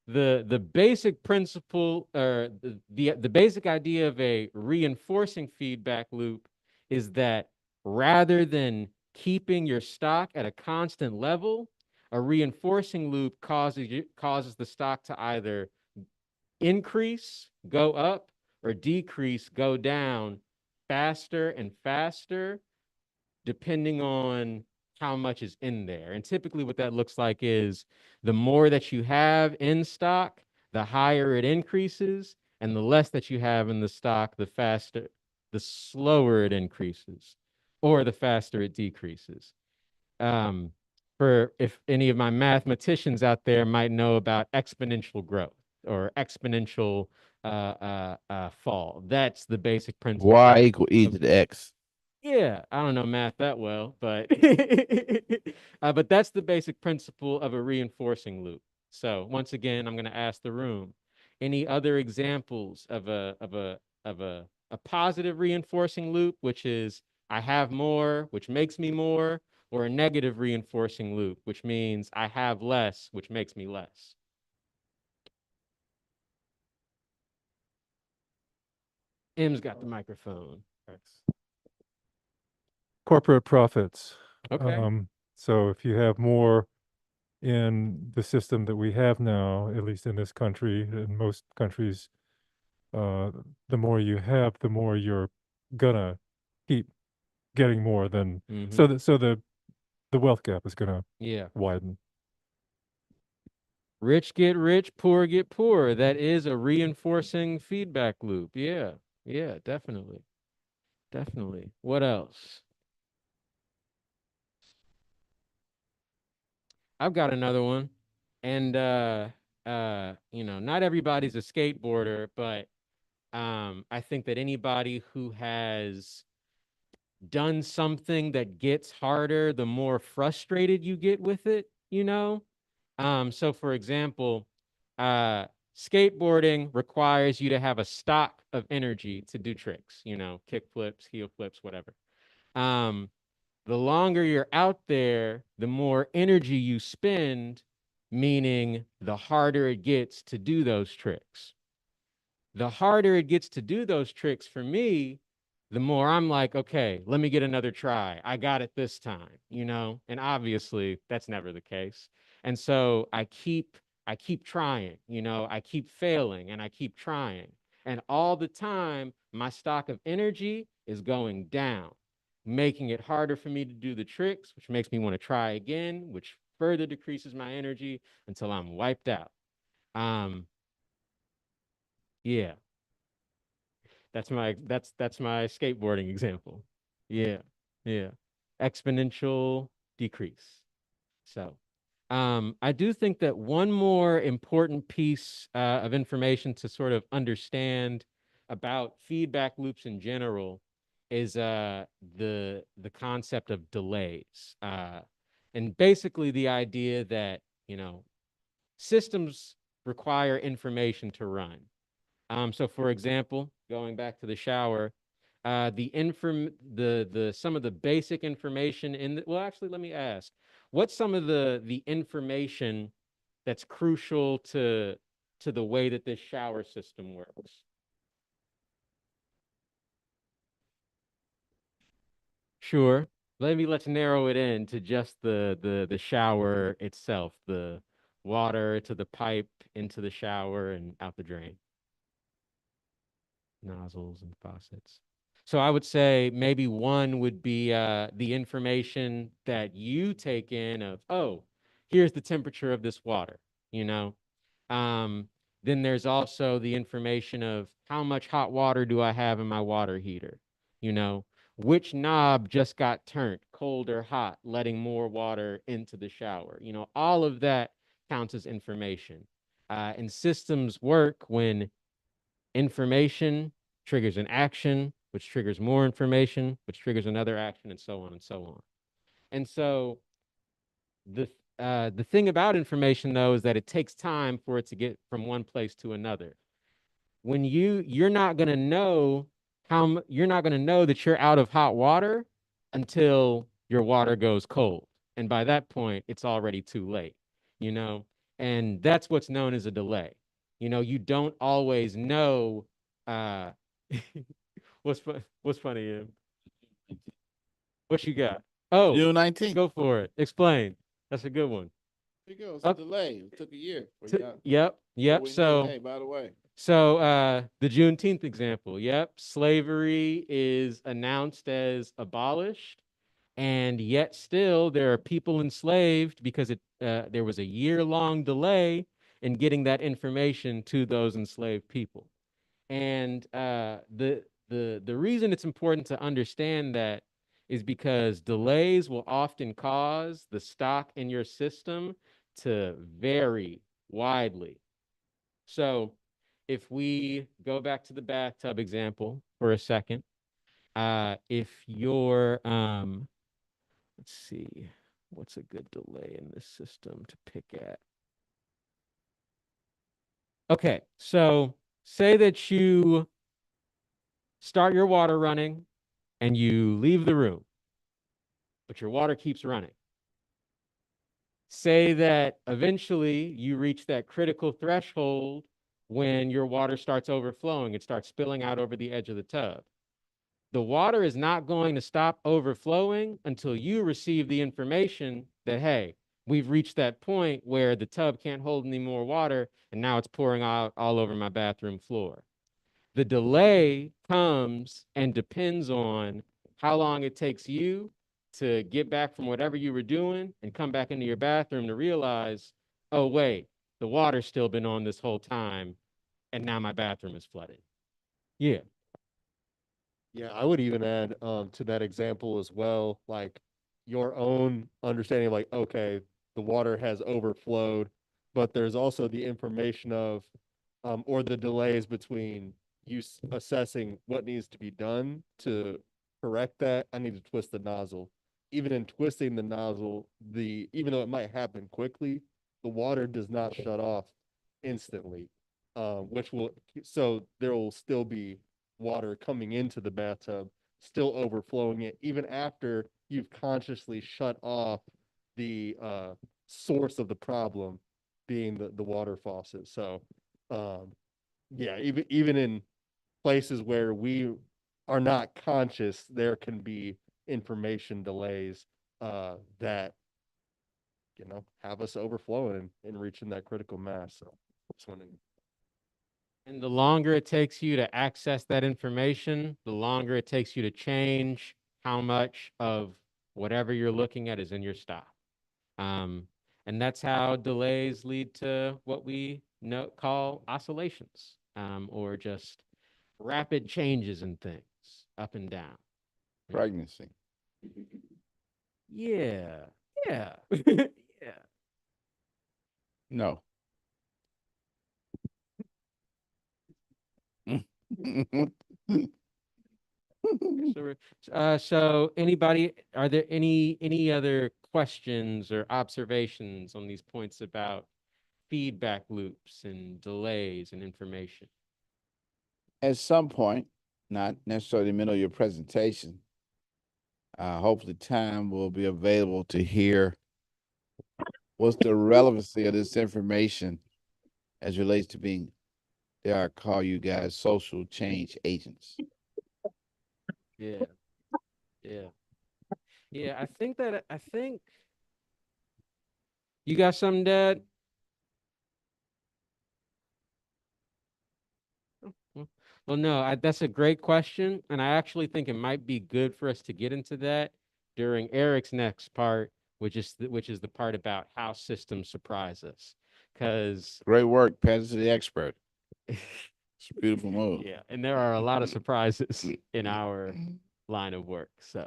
the basic principle, or the basic idea of a reinforcing feedback loop is that rather than keeping your stock at a constant level, a reinforcing loop causes the stock to either increase, go up, or decrease, go down faster and faster, depending on how much is in there. And typically what that looks like is the more that you have in stock, the higher it increases, and the less that you have in the stock, the slower it increases, or the faster it decreases. For if any of my mathematicians out there might know about exponential growth or exponential fall, that's the basic principle. Y equal E to the X. Yeah, I don't know math that well, but but that's the basic principle of a reinforcing loop. So once again, I'm going to ask the room, any other examples of a positive reinforcing loop, which is I have more, which makes me more, or a negative reinforcing loop, which means I have less, which makes me less? M's got the microphone. Corporate profits. Okay. So if you have more in the system that we have now, at least in this country, in most countries, the more you have, the more you're gonna keep getting more than so the wealth gap is gonna Yeah. widen. Rich get rich, poor get poor. That is a reinforcing feedback loop. Yeah. Yeah, definitely. Definitely. What else? I've got another one. And you know, not everybody's a skateboarder, but I think that anybody who has done something that gets harder, the more frustrated you get with it, you know? So for example, skateboarding requires you to have a stock of energy to do tricks, you know, kick flips, heel flips, whatever. The longer you're out there, the more energy you spend, meaning the harder it gets to do those tricks. The harder it gets to do those tricks for me, the more I'm like, okay, let me get another try. I got it this time, you know? And obviously that's never the case. And so I keep trying, you know, I keep failing and I keep trying. And all the time, my stock of energy is going down, making it harder for me to do the tricks, which makes me want to try again, which further decreases my energy until I'm wiped out. Yeah. That's my skateboarding example. Yeah. Yeah. Exponential decrease. So I do think that one more important piece of information to sort of understand about feedback loops in general is the concept of delays. And basically the idea that, you know, systems require information to run. So for example, going back to the shower, some of the basic information in the, well, actually, let me ask, what's some of the information that's crucial to the way that this shower system works? Sure. Let's narrow it in to just the shower itself, the water to the pipe into the shower and out the drain. Nozzles and faucets. So I would say maybe one would be the information that you take in of, oh, here's the temperature of this water, you know. Then there's also the information of how much hot water do I have in my water heater, you know, which knob just got turned, cold or hot, letting more water into the shower. You know, all of that counts as information. And systems work when information triggers an action, which triggers more information, which triggers another action, and so on and so on. And so the thing about information, though, is that it takes time for it to get from one place to another. When you're not going to know you're not going to know that you're out of hot water until your water goes cold. And by that point, it's already too late, you know? And that's what's known as a delay. You know, you don't always know what's funny, Em? What you got? Oh, June 19th. go for it. Explain. That's a good one. There you go. It's a delay. It took a year. Yep. We knew, So hey, by the way. So the Juneteenth example, yep, slavery is announced as abolished, and yet still there are people enslaved because there was a year-long delay in getting that information to those enslaved people. And the reason it's important to understand that is because delays will often cause the stock in your system to vary widely. So if we go back to the bathtub example for a second, if you're, let's see, what's a good delay in this system to pick at? Okay, so say that you start your water running and you leave the room, but your water keeps running. Say that eventually you reach that critical threshold when your water starts overflowing, it starts spilling out over the edge of the tub. The water is not going to stop overflowing until you receive the information that, hey, we've reached that point where the tub can't hold any more water and now it's pouring out all over my bathroom floor. The delay comes and depends on how long it takes you to get back from whatever you were doing and come back into your bathroom to realize, oh, wait, the water's still been on this whole time and now my bathroom is flooded. Yeah. Yeah, I would even add to that example as well, like your own understanding of like, okay, the water has overflowed, but there's also the information of or the delays between you assessing what needs to be done to correct that. I need to twist the nozzle. Even in twisting the nozzle, even though it might happen quickly, the water does not shut off instantly, which will so there will still be water coming into the bathtub, still overflowing it, even after you've consciously shut off the source of the problem being the water faucet. So, yeah, even in places where we are not conscious, there can be information delays that have us overflowing and reaching that critical mass. So, just wanted to And the longer it takes you to access that information, the longer it takes you to change how much of whatever you're looking at is in your stock. And that's how delays lead to what we call oscillations, or just rapid changes in things up and down. Pregnancy. Yeah. Yeah. Yeah. No. So anybody, are there any other questions or observations on these points about feedback loops and delays and information? At some point, not necessarily in the middle of your presentation, hopefully time will be available to hear what's the relevancy of this information as relates to being, dare I call you guys, social change agents. Yeah. Yeah. Yeah, I think you got something, Dad? Well, no, that's a great question, and I actually think it might be good for us to get into that during Eric's next part, which is the part about how systems surprise us. Because Great work, pass it to the expert. It's a beautiful move. yeah, and there are a lot of surprises in our line of work. So,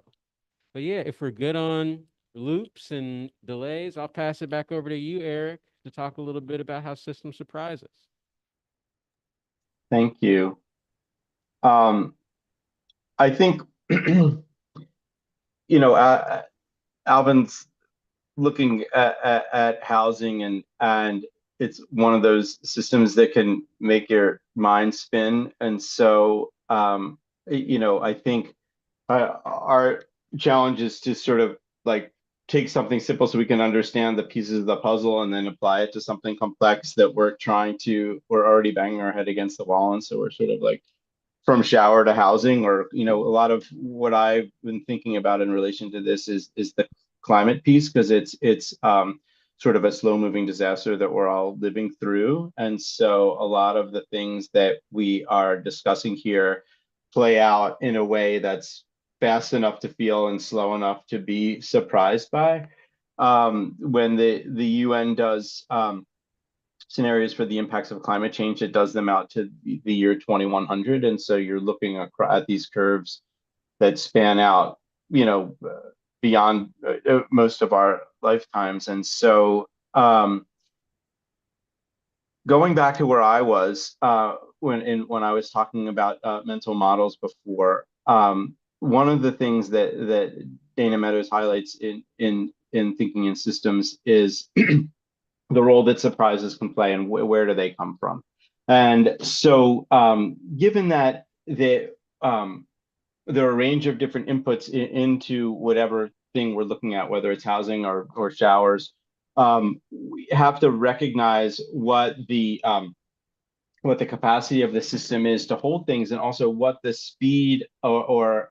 but yeah, if we're good on loops and delays, I'll pass it back over to you, Eric, to talk a little bit about how systems surprise us. Thank you. I think, Alvin's looking at housing and it's one of those systems that can make your mind spin. And so, I think our challenge is to sort of like take something simple so we can understand the pieces of the puzzle and then apply it to something complex that we're already banging our head against the wall. And so we're sort of like from shower to housing, or, a lot of what I've been thinking about in relation to this is the climate piece, because it's sort of a slow moving disaster that we're all living through. And so a lot of the things that we are discussing here play out in a way that's fast enough to feel and slow enough to be surprised by. When the UN does scenarios for the impacts of climate change, it does them out to the year 2100. And so you're looking at these curves that span out, beyond most of our lifetimes. And so going back to where I was when I was talking about mental models before, one of the things that Dana Meadows highlights in thinking in systems is the role that surprises can play and where do they come from. And so given that there are a range of different inputs into whatever thing we're looking at, whether it's housing or showers, we have to recognize what the capacity of the system is to hold things, and also what the speed or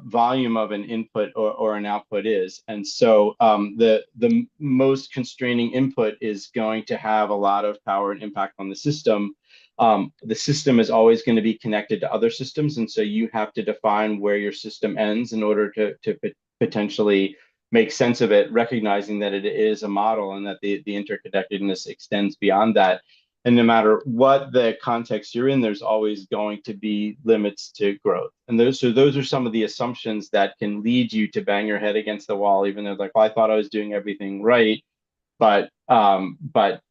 volume of an input or an output is. And so the most constraining input is going to have a lot of power and impact on the system. The system is always going to be connected to other systems, and so you have to define where your system ends in order to potentially make sense of it, recognizing that it is a model and that the interconnectedness extends beyond that. And no matter what the context you're in, there's always going to be limits to growth. And those are some of the assumptions that can lead you to bang your head against the wall, even though like, well, I thought I was doing everything right. But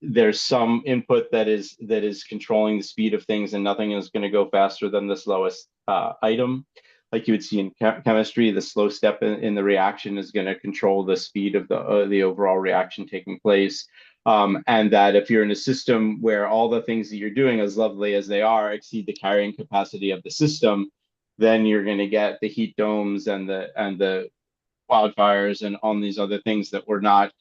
there's some input that is controlling the speed of things, and nothing is going to go faster than the slowest item. Like you would see in chemistry, the slow step in the reaction is going to control the speed of the overall reaction taking place. And that if you're in a system where all the things that you're doing, as lovely as they are, exceed the carrying capacity of the system, then you're going to get the heat domes and the wildfires and all these other things that were not,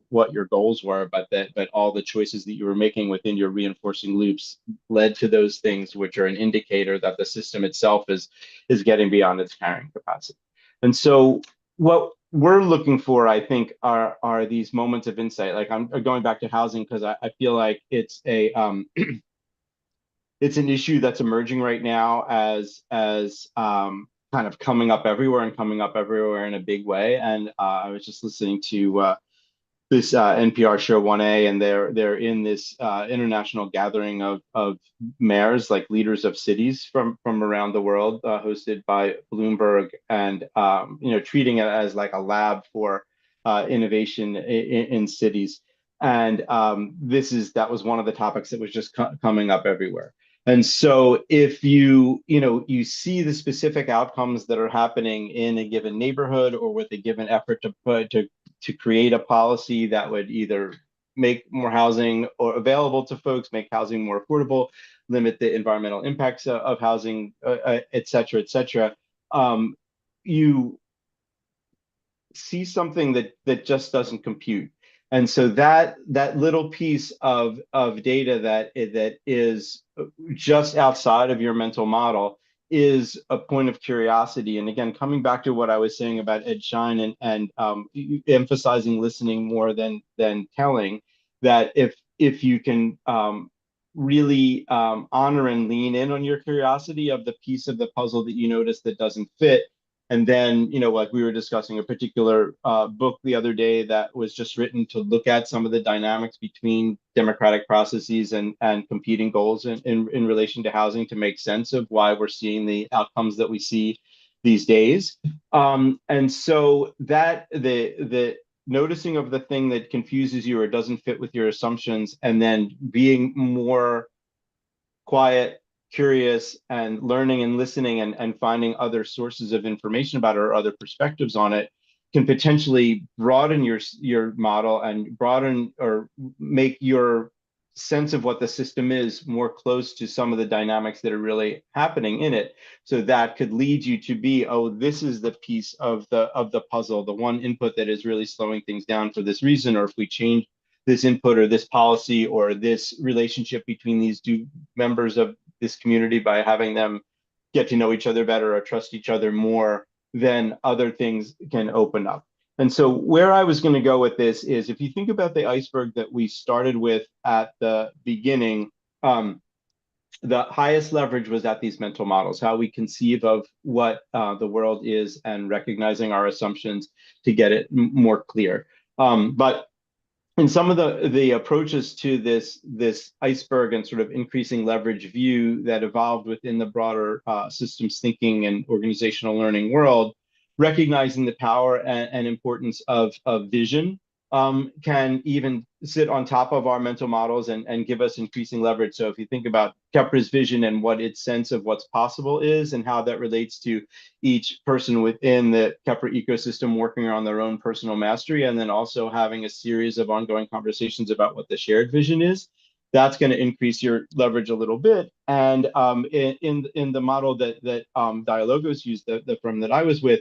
what your goals were, but all the choices that you were making within your reinforcing loops led to those things, which are an indicator that the system itself is getting beyond its carrying capacity. And so what we're looking for, I think, are these moments of insight. Like I'm going back to housing because I feel like it's a it's an issue that's emerging right now as kind of coming up everywhere in a big way. And I was just listening to this NPR show 1A, and they're in this international gathering of mayors, like leaders of cities from around the world, hosted by Bloomberg, and treating it as like a lab for innovation in cities. And that was one of the topics that was just coming up everywhere. And so if you see the specific outcomes that are happening in a given neighborhood, or with a given effort to create a policy that would either make more housing or available to folks, make housing more affordable, limit the environmental impacts of housing, et cetera, you see something that just doesn't compute. And so that little piece of data that is just outside of your mental model is a point of curiosity. And again, coming back to what I was saying about Ed Schein and emphasizing listening more than telling, that if you can really honor and lean in on your curiosity of the piece of the puzzle that you notice that doesn't fit. And then, like we were discussing a particular book the other day that was just written to look at some of the dynamics between democratic processes and competing goals in relation to housing, to make sense of why we're seeing the outcomes that we see these days. And so that the noticing of the thing that confuses you or doesn't fit with your assumptions, and then being more quiet, curious, and learning and listening and finding other sources of information about it or other perspectives on it, can potentially broaden your model and broaden or make your sense of what the system is more close to some of the dynamics that are really happening in it. So that could lead you to be, oh, this is the piece of the puzzle, the one input that is really slowing things down for this reason. Or if we change this input or this policy or this relationship between these two members of this community by having them get to know each other better or trust each other more, then other things can open up. And so where I was going to go with this is, if you think about the iceberg that we started with at the beginning, the highest leverage was at these mental models, how we conceive of what the world is and recognizing our assumptions to get it more clear. But in some of the approaches to this iceberg and sort of increasing leverage view that evolved within the broader systems thinking and organizational learning world, recognizing the power and importance of vision can even sit on top of our mental models and give us increasing leverage. So if you think about Kepra's vision and what its sense of what's possible is and how that relates to each person within the Kepra ecosystem working on their own personal mastery, and then also having a series of ongoing conversations about what the shared vision is, that's going to increase your leverage a little bit. And in the model that Dialogos used, the firm that I was with,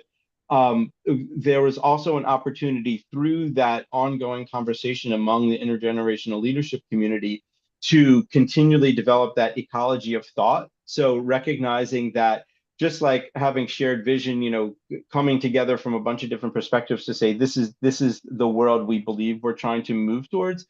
there was also an opportunity through that ongoing conversation among the intergenerational leadership community to continually develop that ecology of thought. So recognizing that just like having shared vision, coming together from a bunch of different perspectives to say, this is the world we believe we're trying to move towards.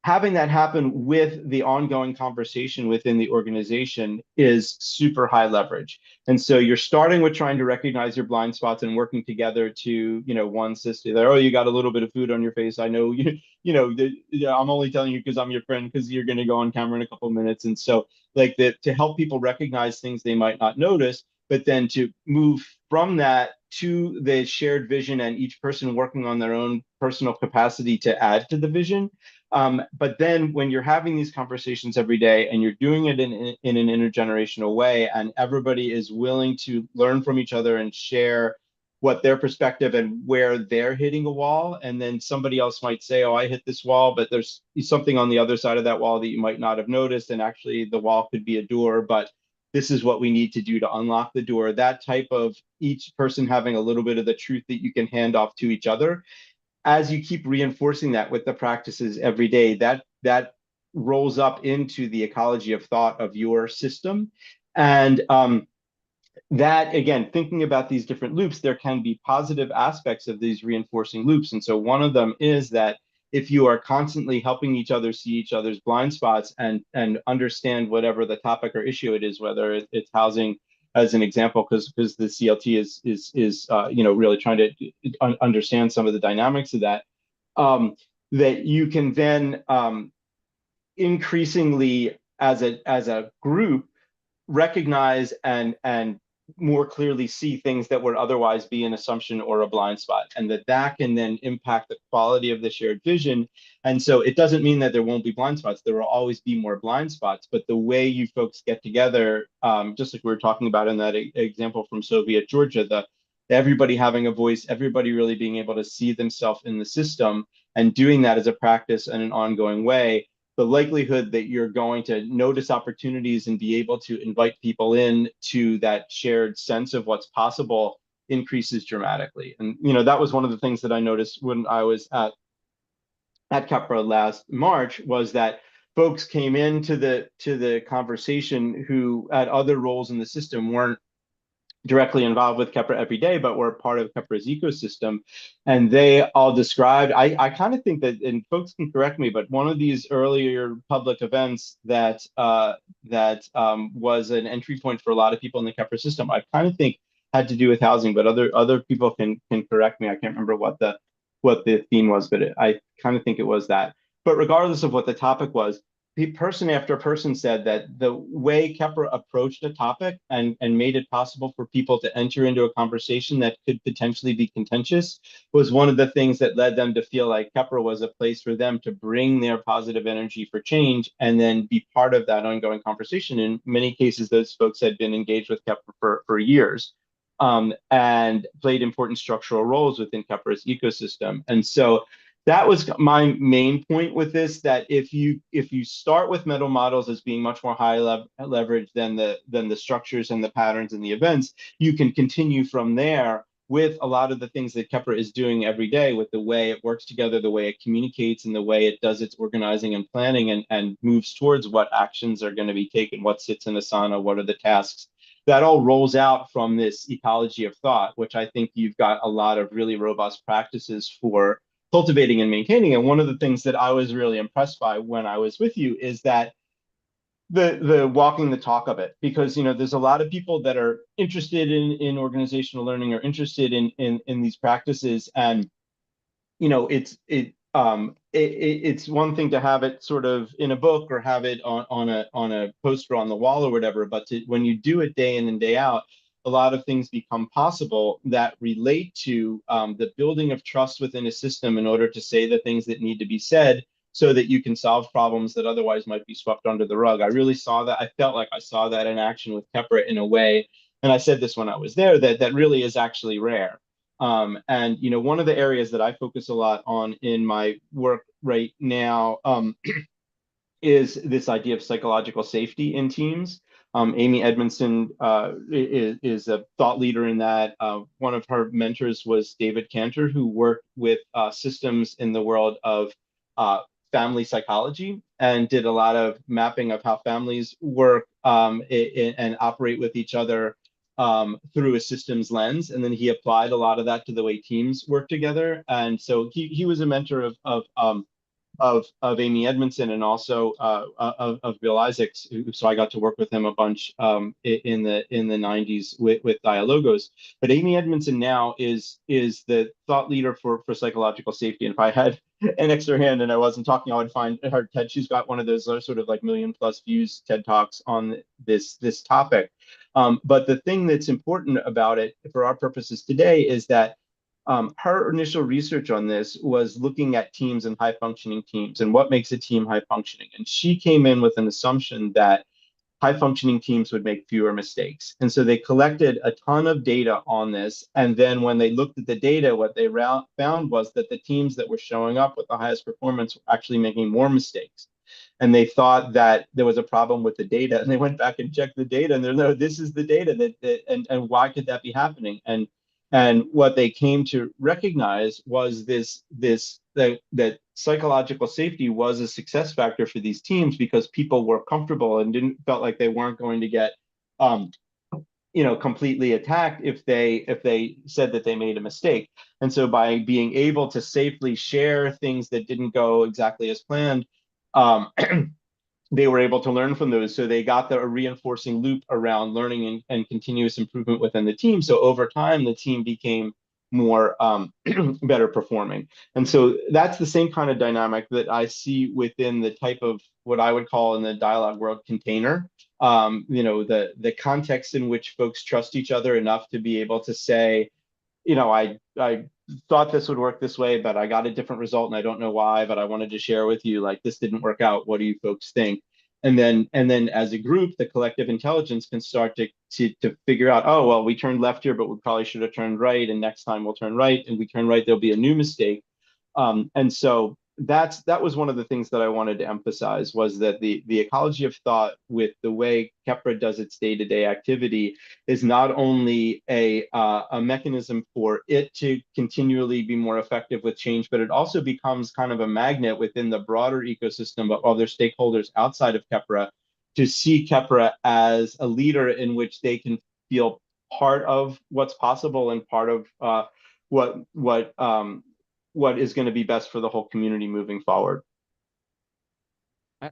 Having that happen with the ongoing conversation within the organization is super high leverage. And so you're starting with trying to recognize your blind spots and working together to, one sister there, oh, you got a little bit of food on your face. I know, I'm only telling you because I'm your friend, because you're going to go on camera in a couple of minutes. And so like that, to help people recognize things they might not notice, but then to move from that to the shared vision and each person working on their own personal capacity to add to the vision. But then when you're having these conversations every day and you're doing it in an intergenerational way, and everybody is willing to learn from each other and share what their perspective and where they're hitting a wall, and then somebody else might say, oh, I hit this wall, but there's something on the other side of that wall that you might not have noticed, and actually the wall could be a door, but this is what we need to do to unlock the door. That type of each person having a little bit of the truth that you can hand off to each other, as you keep reinforcing that with the practices every day, that rolls up into the ecology of thought of your system. And that, again, thinking about these different loops, there can be positive aspects of these reinforcing loops. And so one of them is that if you are constantly helping each other see each other's blind spots and understand whatever the topic or issue it is, whether it's housing as an example, because the CLT is really trying to understand some of the dynamics of that, that you can then increasingly as a group recognize and more clearly see things that would otherwise be an assumption or a blind spot, and that can then impact the quality of the shared vision. And so it doesn't mean that there won't be blind spots. There will always be more blind spots, but the way you folks get together, just like we were talking about in that example from Soviet Georgia, everybody having a voice, everybody really being able to see themselves in the system and doing that as a practice in an ongoing way, the likelihood that you're going to notice opportunities and be able to invite people in to that shared sense of what's possible increases dramatically. And that was one of the things that I noticed when I was at Kepra last March, was that folks came into the conversation who had other roles in the system, weren't directly involved with Kepra every day, but were part of Kepra's ecosystem. And they all described, I kind of think that, and folks can correct me, but one of these earlier public events that was an entry point for a lot of people in the Kepra system, I kind of think had to do with housing, but other people can correct me. I can't remember what the theme was, but I kind of think it was that. But regardless of what the topic was, person after person said that the way Kepra approached a topic and made it possible for people to enter into a conversation that could potentially be contentious was one of the things that led them to feel like Kepra was a place for them to bring their positive energy for change and then be part of that ongoing conversation. In many cases, those folks had been engaged with Kepra for years and played important structural roles within Kepra's ecosystem. And so that was my main point with this, that if you start with mental models as being much more high leverage than the structures and the patterns and the events, you can continue from there with a lot of the things that Kepra is doing every day, with the way it works together, the way it communicates, and the way it does its organizing and planning and moves towards what actions are going to be taken, what sits in Asana, what are the tasks that all rolls out from this ecology of thought, which I think you've got a lot of really robust practices for cultivating and maintaining. And one of the things that I was really impressed by when I was with you is that the walking the talk of it, because there's a lot of people that are interested in organizational learning or interested in these practices, and it's one thing to have it sort of in a book or have it on a poster on the wall or whatever, but when you do it day in and day out, a lot of things become possible that relate to the building of trust within a system in order to say the things that need to be said so that you can solve problems that otherwise might be swept under the rug. I really saw that. I felt like I saw that in action with Kepra in a way, and I said this when I was there, that really is actually rare. And one of the areas that I focus a lot on in my work right now is this idea of psychological safety in teams. Amy Edmondson is a thought leader in that. One of her mentors was David Cantor, who worked with systems in the world of family psychology and did a lot of mapping of how families work and operate with each other through a systems lens. And then he applied a lot of that to the way teams work together. And so he was a mentor of Amy Edmondson and also of Bill Isaacs. So I got to work with him a bunch in the 90s with Dialogos. But Amy Edmondson now is the thought leader for psychological safety. And if I had an extra hand and I wasn't talking, I would find her TED. She's got one of those sort of like 1 million+ views TED Talks on this topic. But the thing that's important about it for our purposes today is that her initial research on this was looking at teams and high functioning teams and what makes a team high functioning. And she came in with an assumption that high functioning teams would make fewer mistakes. And so they collected a ton of data on this. And then when they looked at the data, what they found was that the teams that were showing up with the highest performance were actually making more mistakes. And they thought that there was a problem with the data, and they went back and checked the data, and they're no, this is the data and why could that be happening? And what they came to recognize was that psychological safety was a success factor for these teams because people were comfortable and felt like they weren't going to get completely attacked if they said that they made a mistake. And so by being able to safely share things that didn't go exactly as planned, they were able to learn from those. So they got a reinforcing loop around learning and continuous improvement within the team. So over time, the team became more better performing. And so that's the same kind of dynamic that I see within the type of what I would call in the dialogue world container. The context in which folks trust each other enough to be able to say, I thought this would work this way, but I got a different result and I don't know why, but I wanted to share with you, like, this didn't work out. What do you folks think? And then as a group, the collective intelligence can start to figure out, oh, well, we turned left here, but we probably should have turned right. And next time we'll turn right, and we turn right, there'll be a new mistake. And so that was one of the things that I wanted to emphasize, was that the ecology of thought with the way Kepra does its day-to-day activity is not only a mechanism for it to continually be more effective with change, but it also becomes kind of a magnet within the broader ecosystem of other stakeholders outside of Kepra to see Kepra as a leader in which they can feel part of what's possible and part of what is going to be best for the whole community moving forward.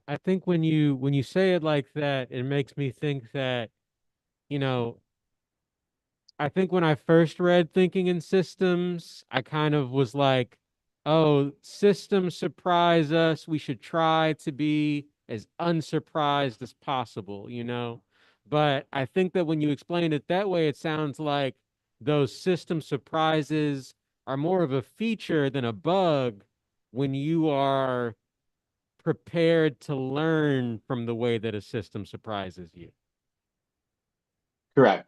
I think when you say it like that, it makes me think that, I think when I first read Thinking in Systems, I kind of was like, oh, systems surprise us. We should try to be as unsurprised as possible, But I think that when you explain it that way, it sounds like those system surprises are more of a feature than a bug when you are prepared to learn from the way that a system surprises you. Correct.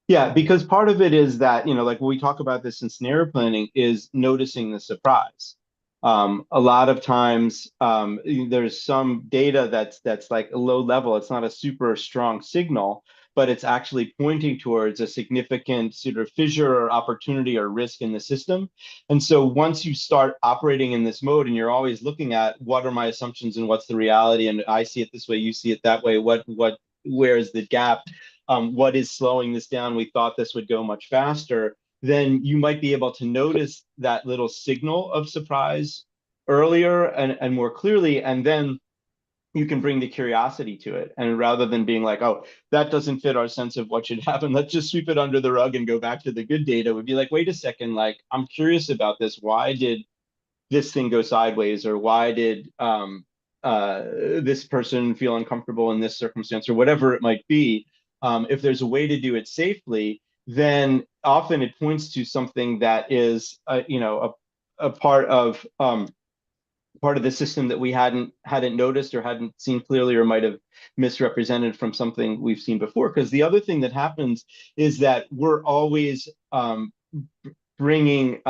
Yeah, because part of it is that, like when we talk about this in scenario planning, is noticing the surprise. A lot of times there's some data that's like a low level. It's not a super strong signal, but it's actually pointing towards a significant sort of fissure or opportunity or risk in the system. And so once you start operating in this mode and you're always looking at what are my assumptions and what's the reality, and I see it this way, you see it that way, where is the gap? what is slowing this down? We thought this would go much faster. Then you might be able to notice that little signal of surprise earlier and more clearly, and then you can bring the curiosity to it. And rather than being like, oh, that doesn't fit our sense of what should happen, let's just sweep it under the rug and go back to the good data, would be like, wait a second, like, I'm curious about this. Why did this thing go sideways? Or why did this person feel uncomfortable in this circumstance, or whatever it might be? If there's a way to do it safely, then often it points to something that is, a part of the system that we hadn't noticed or hadn't seen clearly, or might have misrepresented from something we've seen before. Because the other thing that happens is that we're always bringing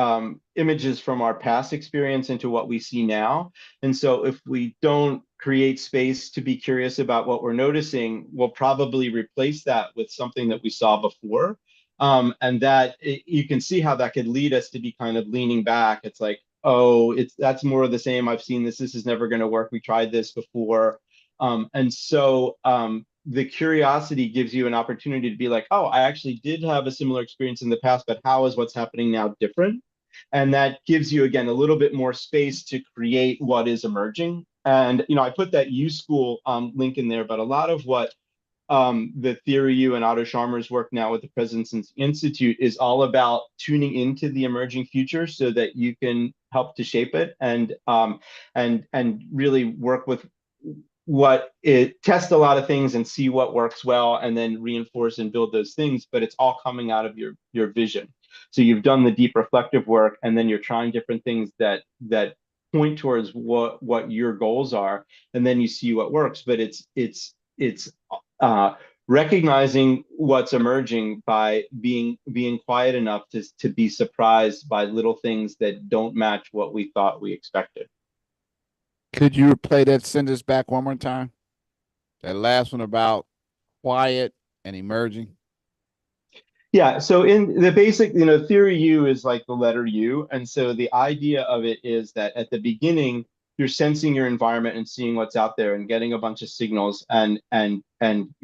images from our past experience into what we see now. And so if we don't create space to be curious about what we're noticing, we'll probably replace that with something that we saw before. And that you can see how that could lead us to be kind of leaning back. It's like, oh, that's more of the same. I've seen this. This is never going to work. We tried this before. And so the curiosity gives you an opportunity to be like, oh, I actually did have a similar experience in the past, but how is what's happening now different? And that gives you, again, a little bit more space to create what is emerging. And, I put that U-School link in there, but a lot of what the Theory U and Otto Scharmer's work now with the President's Institute is all about tuning into the emerging future so that you can help to shape it and really work with test a lot of things and see what works well, and then reinforce and build those things. But it's all coming out of your vision. So you've done the deep reflective work, and then you're trying different things that point towards what your goals are, and then you see what works. But it's recognizing what's emerging by being quiet enough to be surprised by little things that don't match what we thought we expected. Could you play that sentence back one more time? That last one about quiet and emerging. Yeah, so in the basic, Theory U is like the letter U. And so the idea of it is that at the beginning, you're sensing your environment and seeing what's out there and getting a bunch of signals, and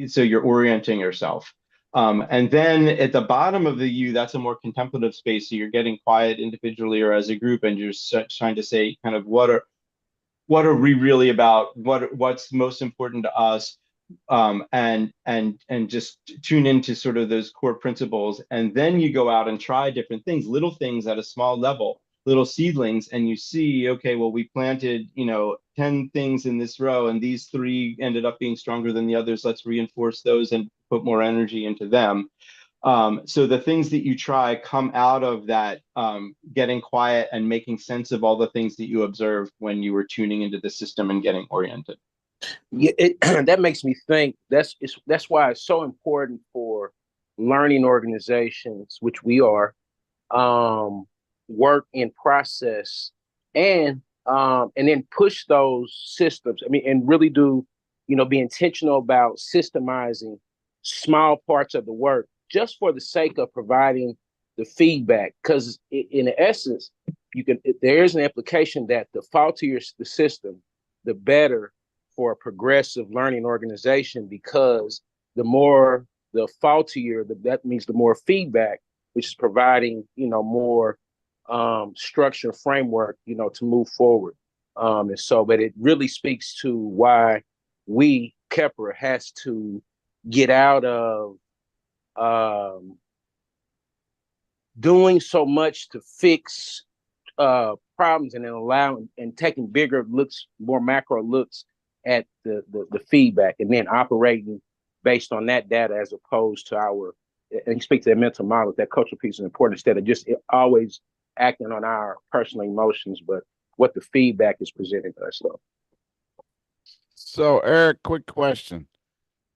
so you're orienting yourself. And then at the bottom of the U, that's a more contemplative space. So you're getting quiet individually or as a group, and you're trying to say kind of what are we really about? What's most important to us? And just tune into sort of those core principles. And then you go out and try different things, little things at a small level, little seedlings, and you see, okay, well, we planted, 10 things in this row, and these 3 ended up being stronger than the others. Let's reinforce those and put more energy into them. So the things that you try come out of that getting quiet and making sense of all the things that you observed when you were tuning into the system and getting oriented. Yeah, that makes me think that's why it's so important for learning organizations, which we are, work in process and then push those systems. I mean, and really do, be intentional about systemizing small parts of the work just for the sake of providing the feedback. Because in essence, there is an implication that the faultier the system, the better for a progressive learning organization, because the more the faultier, that means the more feedback, which is providing, more structure framework, to move forward. And so, but it really speaks to why Kepler has to get out of doing so much to fix problems, and then allowing and taking bigger looks, more macro looks at the feedback, and then operating based on that data, as opposed to and speak to that mental model. That cultural piece is important, instead of just always acting on our personal emotions, but what the feedback is presenting to us. So Eric, quick question.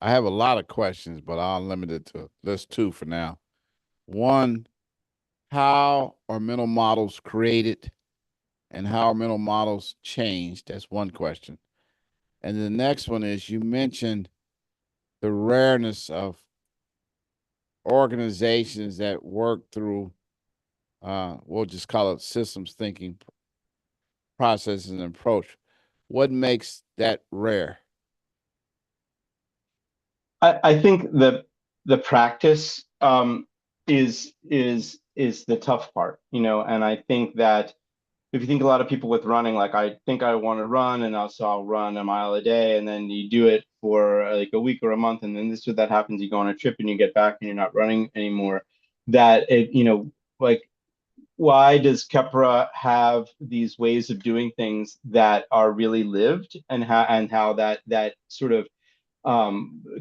I have a lot of questions, but I'll limit it to just 2 for now. One, how are mental models created and how are mental models changed? That's one question. And the next one is, you mentioned the rareness of organizations that work through, we'll just call it systems thinking processes and approach. What makes that rare? I think the the practice is the tough part, you know. And I think that if you think a lot of people with running, like I think I want to run, and also I'll run a mile a day, and then you do it for like a week or a month, and then that happens, you go on a trip and you get back and you're not running anymore. That it, you know, like, why does Kepra have these ways of doing things that are really lived, and how that sort of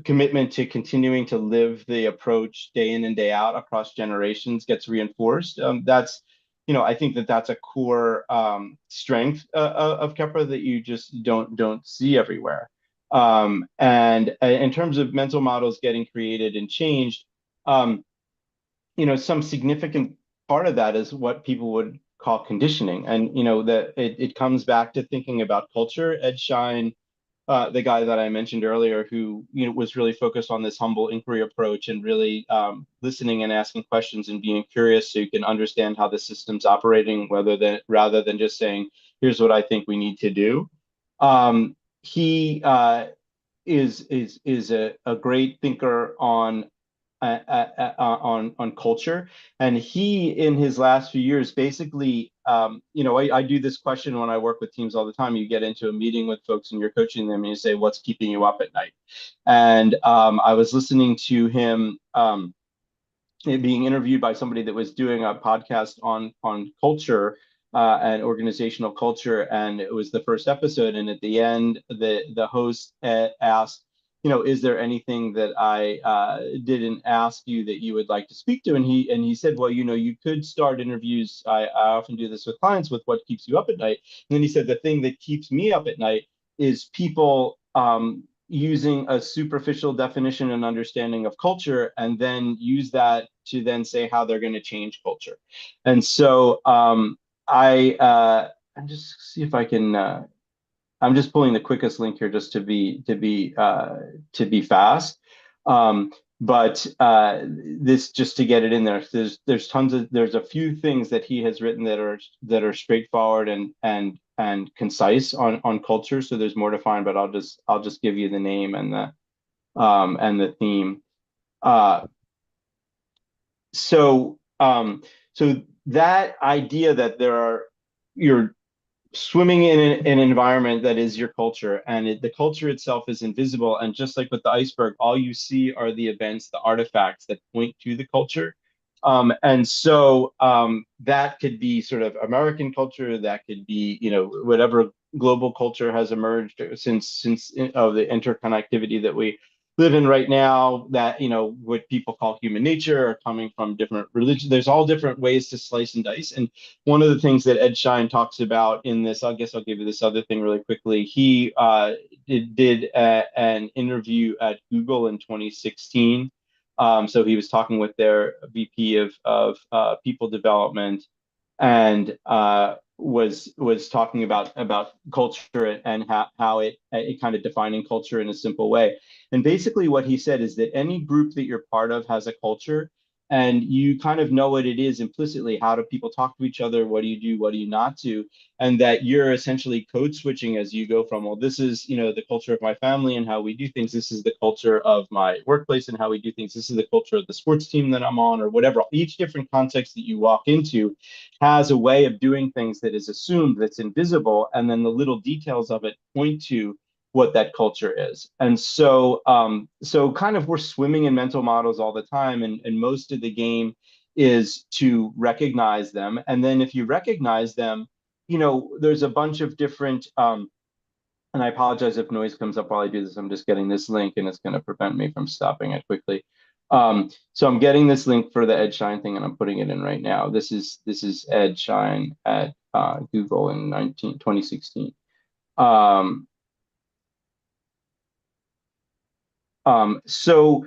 commitment to continuing to live the approach day in and day out across generations gets reinforced. That's, you know, I think that's a core strength of Kepra that you just don't see everywhere. And in terms of mental models getting created and changed, you know, some significant part of that is what people would call conditioning. And, you know, that it comes back to thinking about culture. Ed Schein, the guy that I mentioned earlier, who, you know, was really focused on this humble inquiry approach and really listening and asking questions and being curious so you can understand how the system's operating, rather than just saying, here's what I think we need to do. He is a great thinker on culture, and he, in his last few years, basically, you know, I do this question when I work with teams all the time. You get into a meeting with folks and you're coaching them, and you say, what's keeping you up at night? And I was listening to him being interviewed by somebody that was doing a podcast on culture and organizational culture, and it was the first episode, and at the end the host asked, you know, is there anything that I didn't ask you that you would like to speak to? And he said, well, you know, you could start interviews. I often do this with clients, with what keeps you up at night. And then he said, the thing that keeps me up at night is people using a superficial definition and understanding of culture, and then use that to then say how they're going to change culture. And so I just see if I can. I'm just pulling the quickest link here just to be fast. But this, just to get it in there, there's a few things that he has written that are straightforward and concise on culture. So there's more to find, but I'll just give you the name and the theme. So that idea that you're swimming in an environment that is your culture, and the culture itself is invisible, and just like with the iceberg, all you see are the events, the artifacts that point to the culture. And so that could be sort of American culture, that could be, you know, whatever global culture has emerged since of the interconnectivity that we live in right now, that, you know, what people call human nature, are coming from different religions. There's all different ways to slice and dice. And one of the things that Ed Schein talks about in this, I guess I'll give you this other thing really quickly. He did an interview at Google in 2016. So he was talking with their VP of people development, and was talking about culture and how it kind of defining culture in a simple way. And basically what he said is that any group that you're part of has a culture, and you kind of know what it is implicitly. How do people talk to each other? What do you do? What do you not do? And that you're essentially code switching as you go from, well, this is, you know, the culture of my family and how we do things. This is the culture of my workplace and how we do things. This is the culture of the sports team that I'm on, or whatever. Each different context that you walk into has a way of doing things that is assumed, that's invisible, and then the little details of it point to what that culture is. And so so kind of we're swimming in mental models all the time, and most of the game is to recognize them. And then if you recognize them, you know, there's a bunch of different and I apologize if noise comes up while I do this. I'm just getting this link, and it's going to prevent me from stopping it quickly. So I'm getting this link for the Ed Schein thing, and I'm putting it in right now. This is Ed Schein at Google in 2016. So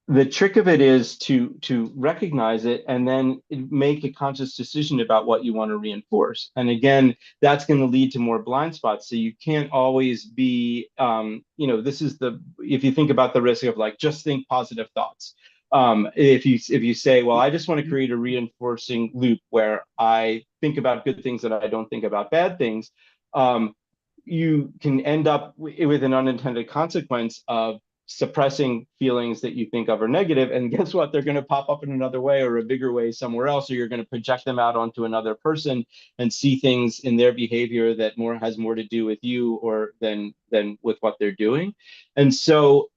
the trick of it is to recognize it and then make a conscious decision about what you want to reinforce. And again, that's going to lead to more blind spots. So you can't always be, you know, if you think about the risk of like, just think positive thoughts. If you say, well, I just want to create a reinforcing loop where I think about good things and I don't think about bad things, you can end up with an unintended consequence of suppressing feelings that you think of are negative. And guess what? They're going to pop up in another way or a bigger way somewhere else, or you're going to project them out onto another person and see things in their behavior that has more to do with you or than with what they're doing. And so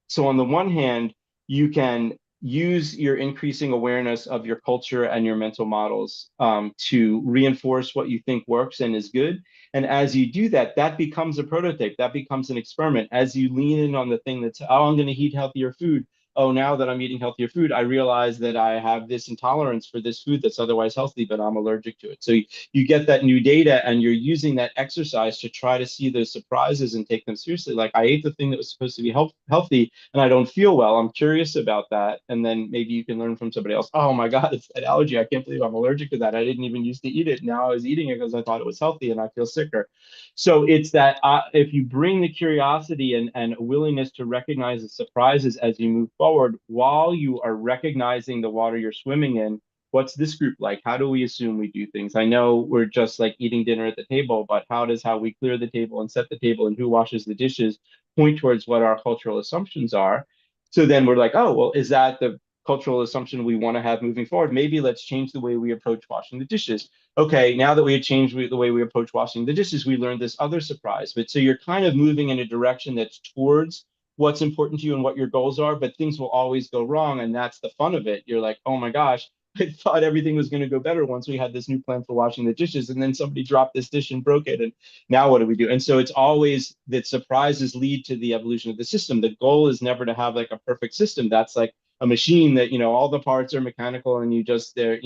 so on the one hand, you can use your increasing awareness of your culture and your mental models to reinforce what you think works and is good. And as you do that, that becomes a prototype, that becomes an experiment. As you lean in on the thing that's, oh, I'm going to eat healthier food. Oh, now that I'm eating healthier food, I realize that I have this intolerance for this food that's otherwise healthy, but I'm allergic to it. So you get that new data and you're using that exercise to try to see those surprises and take them seriously. Like, I ate the thing that was supposed to be healthy and I don't feel well. I'm curious about that. And then maybe you can learn from somebody else. Oh my God, it's that allergy. I can't believe I'm allergic to that. I didn't even used to eat it. Now I was eating it because I thought it was healthy and I feel sicker. So it's that if you bring the curiosity and a willingness to recognize the surprises as you move forward, while you are recognizing the water you're swimming in, what's this group like? How do we assume we do things? I know we're just like eating dinner at the table, but how we clear the table and set the table and who washes the dishes point towards what our cultural assumptions are? So then we're like, oh, well, is that the cultural assumption we want to have moving forward? Maybe let's change the way we approach washing the dishes. Okay, now that we had changed the way we approach washing the dishes, we learned this other surprise. But so you're kind of moving in a direction that's towards what's important to you and what your goals are, but things will always go wrong. And that's the fun of it. You're like, oh my gosh, I thought everything was going to go better once we had this new plan for washing the dishes. And then somebody dropped this dish and broke it. And now what do we do? And so it's always that surprises lead to the evolution of the system. The goal is never to have like a perfect system. That's like a machine that, all the parts are mechanical and you just there,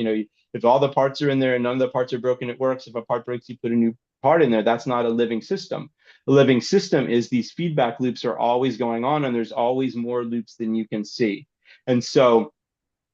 if all the parts are in there and none of the parts are broken, it works. If a part breaks, you put a new part in there. That's not a living system. A living system is these feedback loops are always going on and there's always more loops than you can see. And so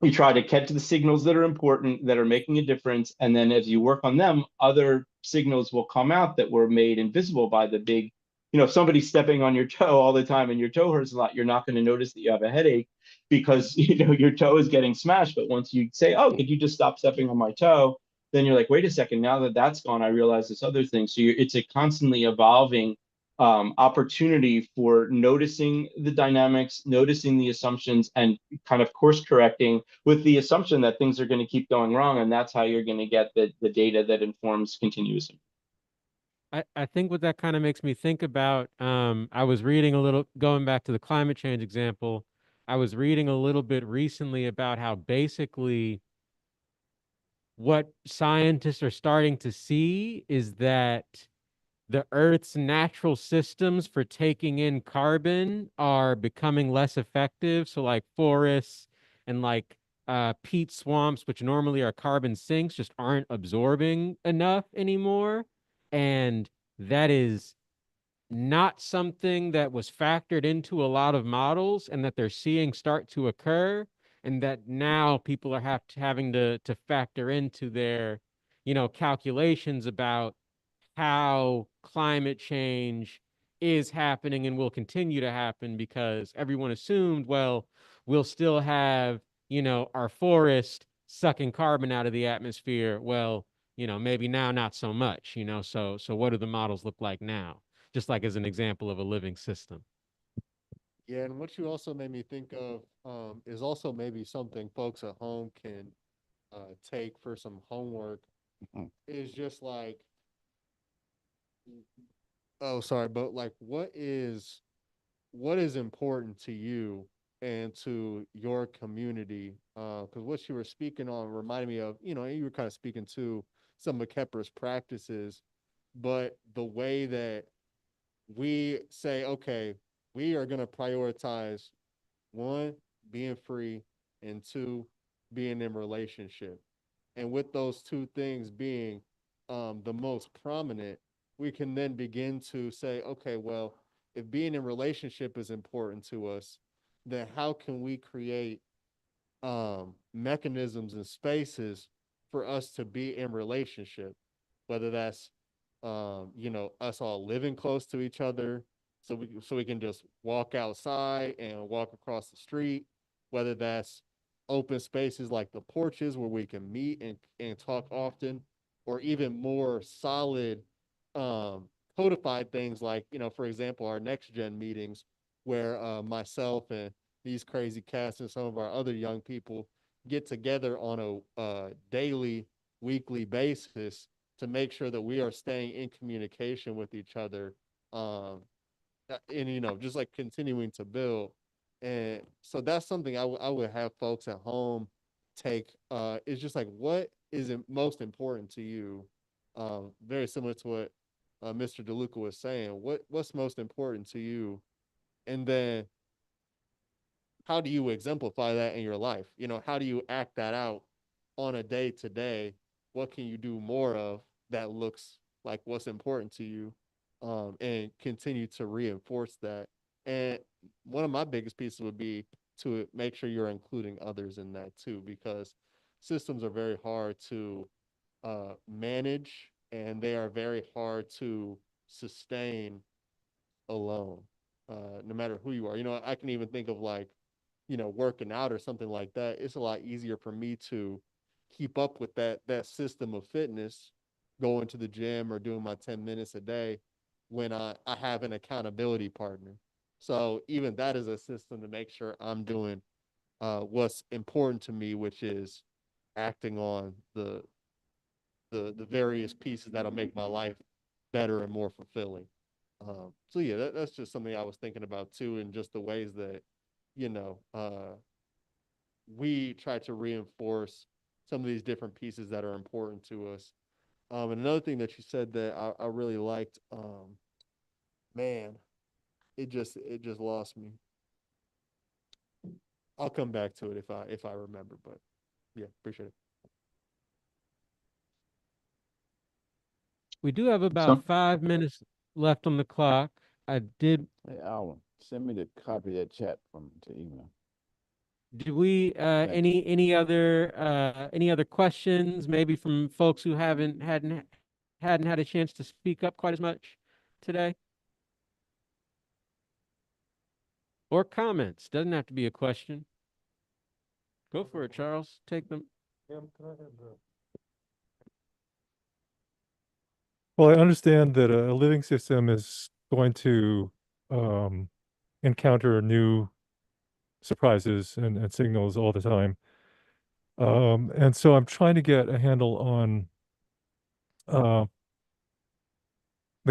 you try to catch the signals that are important, that are making a difference. And then as you work on them, other signals will come out that were made invisible by the big, if somebody's stepping on your toe all the time and your toe hurts a lot, you're not going to notice that you have a headache because, your toe is getting smashed. But once you say, oh, could you just stop stepping on my toe? Then you're like, wait a second, now that that's gone, I realize this other thing. So it's a constantly evolving opportunity for noticing the dynamics, noticing the assumptions, and kind of course correcting with the assumption that things are going to keep going wrong. And that's how you're going to get the data that informs continuous improvement. I think what that kind of makes me think about, I was reading a little, going back to the climate change example, I was reading a little bit recently about how basically what scientists are starting to see is that the Earth's natural systems for taking in carbon are becoming less effective. So like forests and like peat swamps, which normally are carbon sinks, just aren't absorbing enough anymore. And that is not something that was factored into a lot of models and that they're seeing start to occur. And that now people are having to factor into their, calculations about how climate change is happening and will continue to happen because everyone assumed, well, we'll still have, our forest sucking carbon out of the atmosphere. Well, maybe now not so much, so what do the models look like now? Just like as an example of a living system. Yeah, and what you also made me think of is also maybe something folks at home can take for some homework. Mhm. Is just like, oh, sorry, but like, what is important to you and to your community? Because what you were speaking on reminded me of, you were kind of speaking to some of Kepler's practices, but the way that we say, okay, we are going to prioritize one, being free, and two, being in relationship. And with those two things being the most prominent, we can then begin to say, okay, well, if being in relationship is important to us, then how can we create mechanisms and spaces for us to be in relationship, whether that's us all living close to each other, so we can just walk outside and walk across the street, whether that's open spaces like the porches where we can meet and talk often, or even more solid um codified things like, for example, our next gen meetings where myself and these crazy cats and some of our other young people get together on a daily, weekly basis to make sure that we are staying in communication with each other, and just like continuing to build. And so that's something I would have folks at home take. Is just like, what is most important to you? Very similar to what Mr. DeLuca was saying. What's most important to you? And then how do you exemplify that in your life? How do you act that out on a day to day? What can you do more of that looks like what's important to you? And continue to reinforce that. And one of my biggest pieces would be to make sure you're including others in that too, because systems are very hard to manage, and they are very hard to sustain alone, no matter who you are. I can even think of like, working out or something like that. It's a lot easier for me to keep up with that system of fitness, going to the gym or doing my 10 minutes a day when I have an accountability partner. So even that is a system to make sure I'm doing what's important to me, which is acting on the various pieces that'll make my life better and more fulfilling. So yeah, that's just something I was thinking about too, and just the ways that, you know, uh, we try to reinforce some of these different pieces that are important to us. And another thing that you said that I really liked, man, it just lost me. I'll come back to it if I remember, but yeah, appreciate it. We do have about 5 minutes left on the clock. I did. Hey, Alvin, send me the copy of that chat from to email. Did we any other questions maybe from folks who hadn't had a chance to speak up quite as much today? Or comments? Doesn't have to be a question. Go for it, Charles. Take them. Well, I understand that a living system is going to encounter new surprises and signals all the time. And so I'm trying to get a handle on the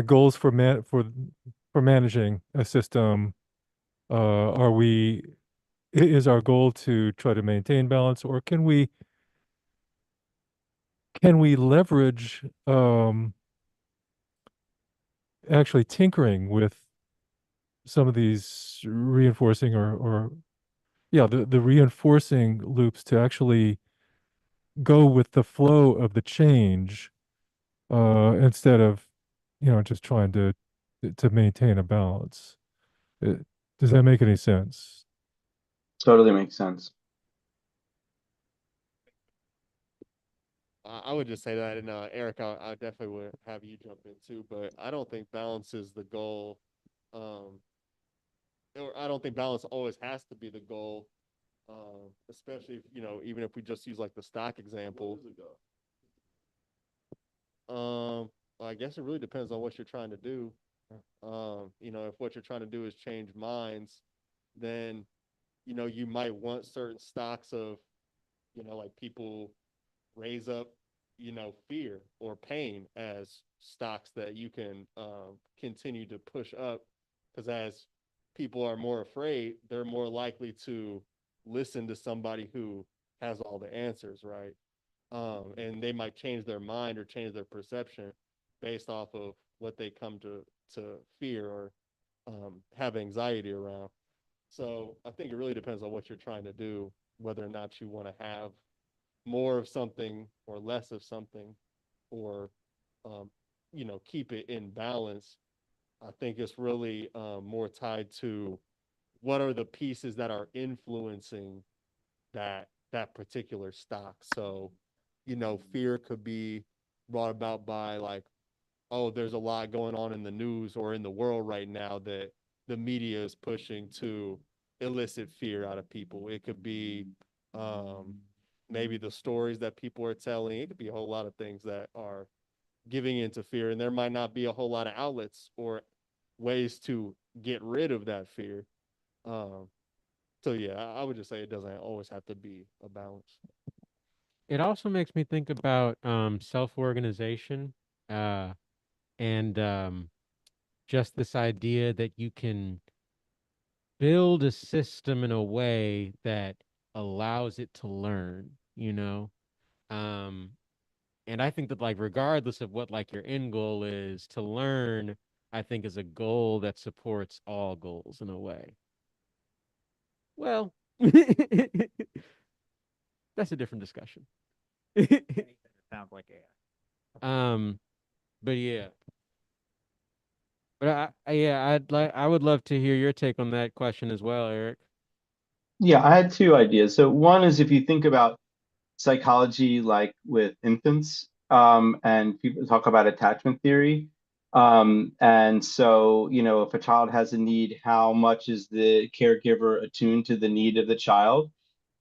goals for managing a system. Is our goal to try to maintain balance, or can we leverage actually tinkering with some of these reinforcing or yeah, the reinforcing loops to actually go with the flow of the change, instead of, just trying to maintain a balance. Does that make any sense? Totally makes sense. I would just say that, and Eric, I definitely would have you jump in too, but I don't think balance is the goal. Um, or I don't think balance always has to be the goal. Especially if, even if we just use like the stock example. I guess it really depends on what you're trying to do. If what you're trying to do is change minds, then, you might want certain stocks of, like people raise up, fear or pain as stocks that you can continue to push up, because as people are more afraid, they're more likely to listen to somebody who has all the answers, right? And they might change their mind or change their perception based off of what they come to fear or have anxiety around. So I think it really depends on what you're trying to do, whether or not you want to have more of something or less of something, or keep it in balance. I think it's really more tied to what are the pieces that are influencing that particular stock. So, fear could be brought about by like, oh, there's a lot going on in the news or in the world right now that the media is pushing to elicit fear out of people. It could be maybe the stories that people are telling. It could be a whole lot of things that are giving into fear, and there might not be a whole lot of outlets or ways to get rid of that fear. So yeah, I would just say it doesn't always have to be a balance. It also makes me think about self-organization, uh, and just this idea that you can build a system in a way that allows it to learn, you know? Um, and I think that like regardless of what like your end goal is, to learn, I think is a goal that supports all goals in a way. Well, that's a different discussion. Sounds like Um, but yeah. But yeah, I would love to hear your take on that question as well, Eric. Yeah, I had two ideas. So one is if you think about psychology like with infants, and people talk about attachment theory. And so, if a child has a need, how much is the caregiver attuned to the need of the child?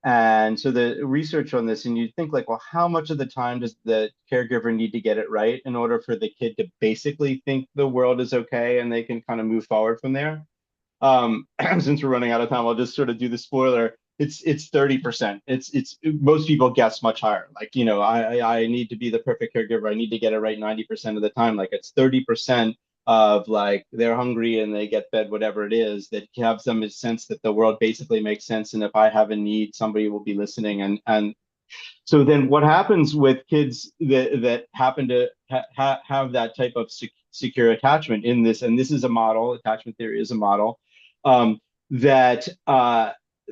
And so the research on this, and you think like, well, how much of the time does the caregiver need to get it right in order for the kid to basically think the world is okay and they can kind of move forward from there? Since we're running out of time, I'll just sort of do the spoiler. It's 30%. It's most people guess much higher. Like, I need to be the perfect caregiver. I need to get it right 90% of the time. Like it's 30% of like they're hungry and they get fed whatever it is that gives them a sense that the world basically makes sense. And if I have a need, somebody will be listening. And so then what happens with kids that happen to have that type of secure attachment in this, and this is a model, attachment theory is a model, um, that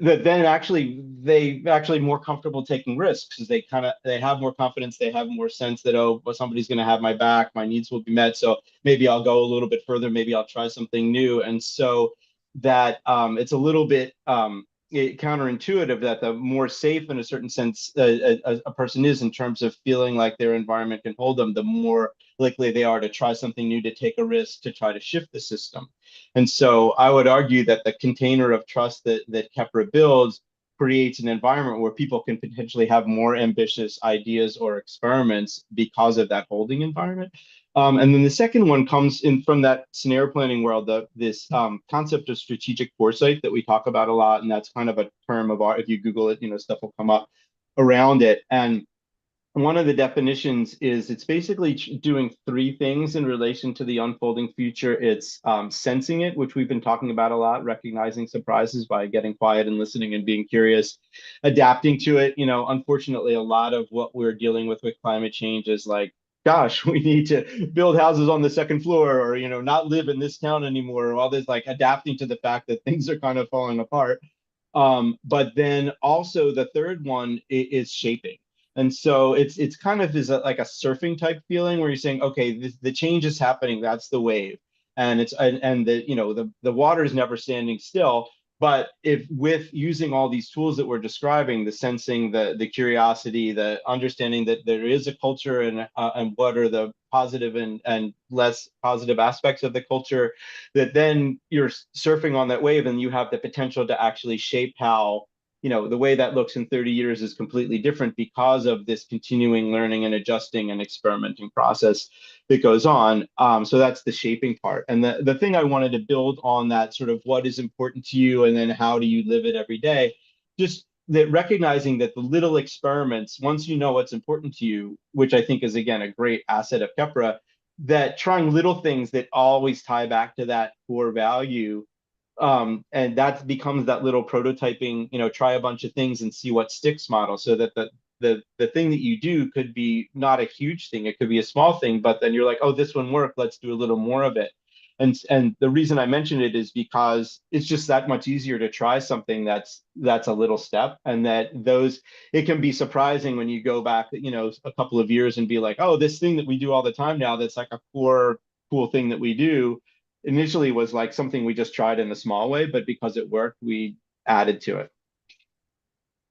that then actually they actually more comfortable taking risks because they have more confidence, they have more sense that, oh, well, somebody's going to have my back, my needs will be met, so maybe I'll go a little bit further, maybe I'll try something new. And so that it's a little bit counterintuitive that the more safe in a certain sense a person is in terms of feeling like their environment can hold them, the more likely they are to try something new, to take a risk, to try to shift the system. And so I would argue that the container of trust that Kepra builds creates an environment where people can potentially have more ambitious ideas or experiments because of that holding environment. And then the second one comes in from that scenario planning world, this concept of strategic foresight that we talk about a lot. And that's kind of a term of art. If you Google it, stuff will come up around it. And one of the definitions is it's basically doing three things in relation to the unfolding future. It's sensing it, which we've been talking about a lot, recognizing surprises by getting quiet and listening and being curious, adapting to it. Unfortunately, a lot of what we're dealing with climate change is like, gosh, we need to build houses on the second floor, or, not live in this town anymore, or all this, like adapting to the fact that things are kind of falling apart. But then also the third one is shaping. And so it's kind of like a surfing type feeling where you're saying, okay, the change is happening. That's the wave, and and the water is never standing still. But if with using all these tools that we're describing, the sensing, the curiosity, the understanding that there is a culture, and what are the positive and less positive aspects of the culture, that then you're surfing on that wave and you have the potential to actually shape how, the way that looks in 30 years is completely different because of this continuing learning and adjusting and experimenting process that goes on. So that's the shaping part. And the thing I wanted to build on that sort of what is important to you and then how do you live it every day, just that recognizing that the little experiments, once you know what's important to you, which I think is, again, a great asset of Kepra, that trying little things that always tie back to that core value, and that becomes that little prototyping, try a bunch of things and see what sticks model, so that the thing that you do could be not a huge thing, it could be a small thing, but then you're like, oh, this one worked, let's do a little more of it. And the reason I mentioned it is because it's just that much easier to try something that's a little step, and that those, it can be surprising when you go back, a couple of years and be like, oh, this thing that we do all the time now, that's like a core cool thing that we do, initially was like something we just tried in a small way, but because it worked, we added to it.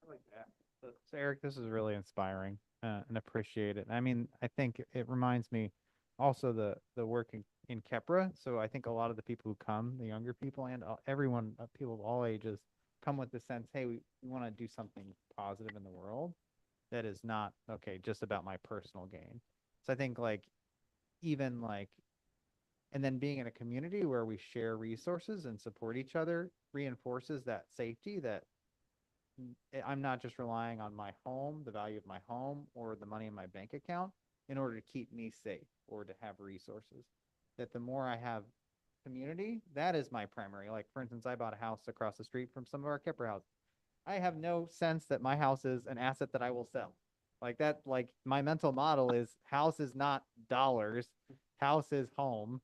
I like that. So Eric, this is really inspiring, and appreciate it. I mean, I think it reminds me also the work in Kepra. So I think a lot of the people who come, the younger people and everyone, people of all ages, come with the sense, hey, we want to do something positive in the world that is not, okay, just about my personal gain. So I think like even like And then being in a community where we share resources and support each other reinforces that safety that I'm not just relying on my home, the value of my home, or the money in my bank account in order to keep me safe or to have resources. That the more I have community, that is my primary. Like, for instance, I bought a house across the street from some of our Kipper houses. I have no sense that my house is an asset that I will sell. Like that, like my mental model is house is not dollars, house is home,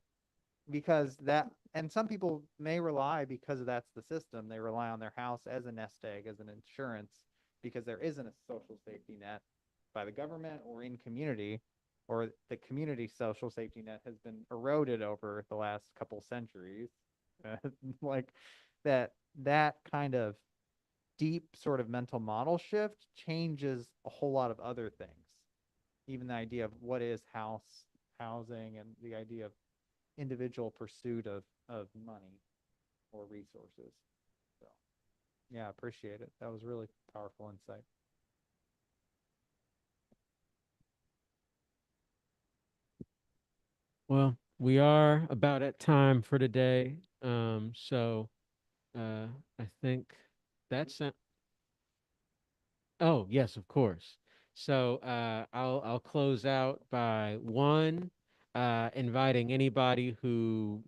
because that, and some people may rely, because that's the system, they rely on their house as a nest egg, as an insurance, because there isn't a social safety net by the government or in community, or the community social safety net has been eroded over the last couple centuries. Like that kind of deep sort of mental model shift changes a whole lot of other things. Even the idea of what is housing, and the idea of individual pursuit of money or resources. So yeah, appreciate it. That was really powerful insight. Well, we are about at time for today. So I think that's oh, yes, of course. So I'll close out by one, inviting anybody who,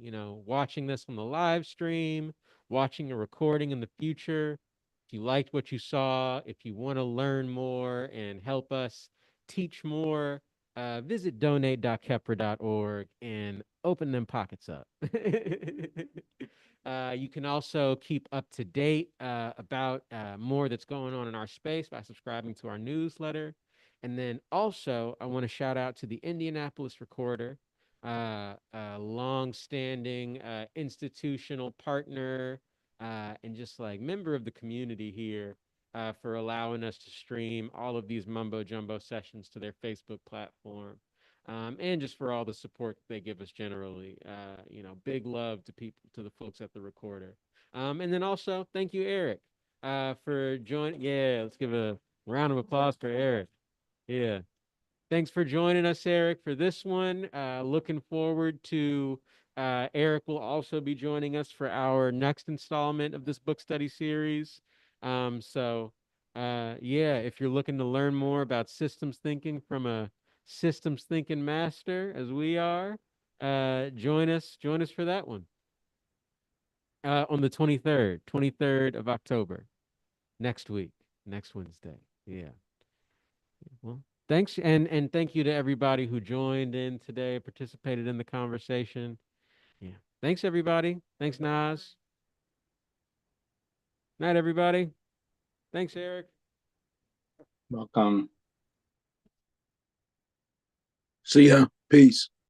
watching this on the live stream, watching a recording in the future, if you liked what you saw, if you want to learn more and help us teach more, visit donate.kepler.org and open them pockets up. You can also keep up to date about more that's going on in our space by subscribing to our newsletter. And then also, I want to shout out to the Indianapolis Recorder, a long-standing institutional partner and just like member of the community here, for allowing us to stream all of these mumbo jumbo sessions to their Facebook platform. And just for all the support they give us generally. Big love to the folks at the Recorder. And then also, thank you, Eric, for joining. Yeah, let's give a round of applause for Eric. Yeah. Thanks for joining us, Eric, for this one. Looking forward to Eric will also be joining us for our next installment of this book study series. Yeah, if you're looking to learn more about systems thinking from a systems thinking master, as we are, join us for that one. On the 23rd of October, next week, next Wednesday. Yeah. Well, thanks, and thank you to everybody who joined in today, participated in the conversation. Yeah. Thanks, everybody. Thanks, Nas. Night, everybody. Thanks, Eric. Welcome. See ya. Peace.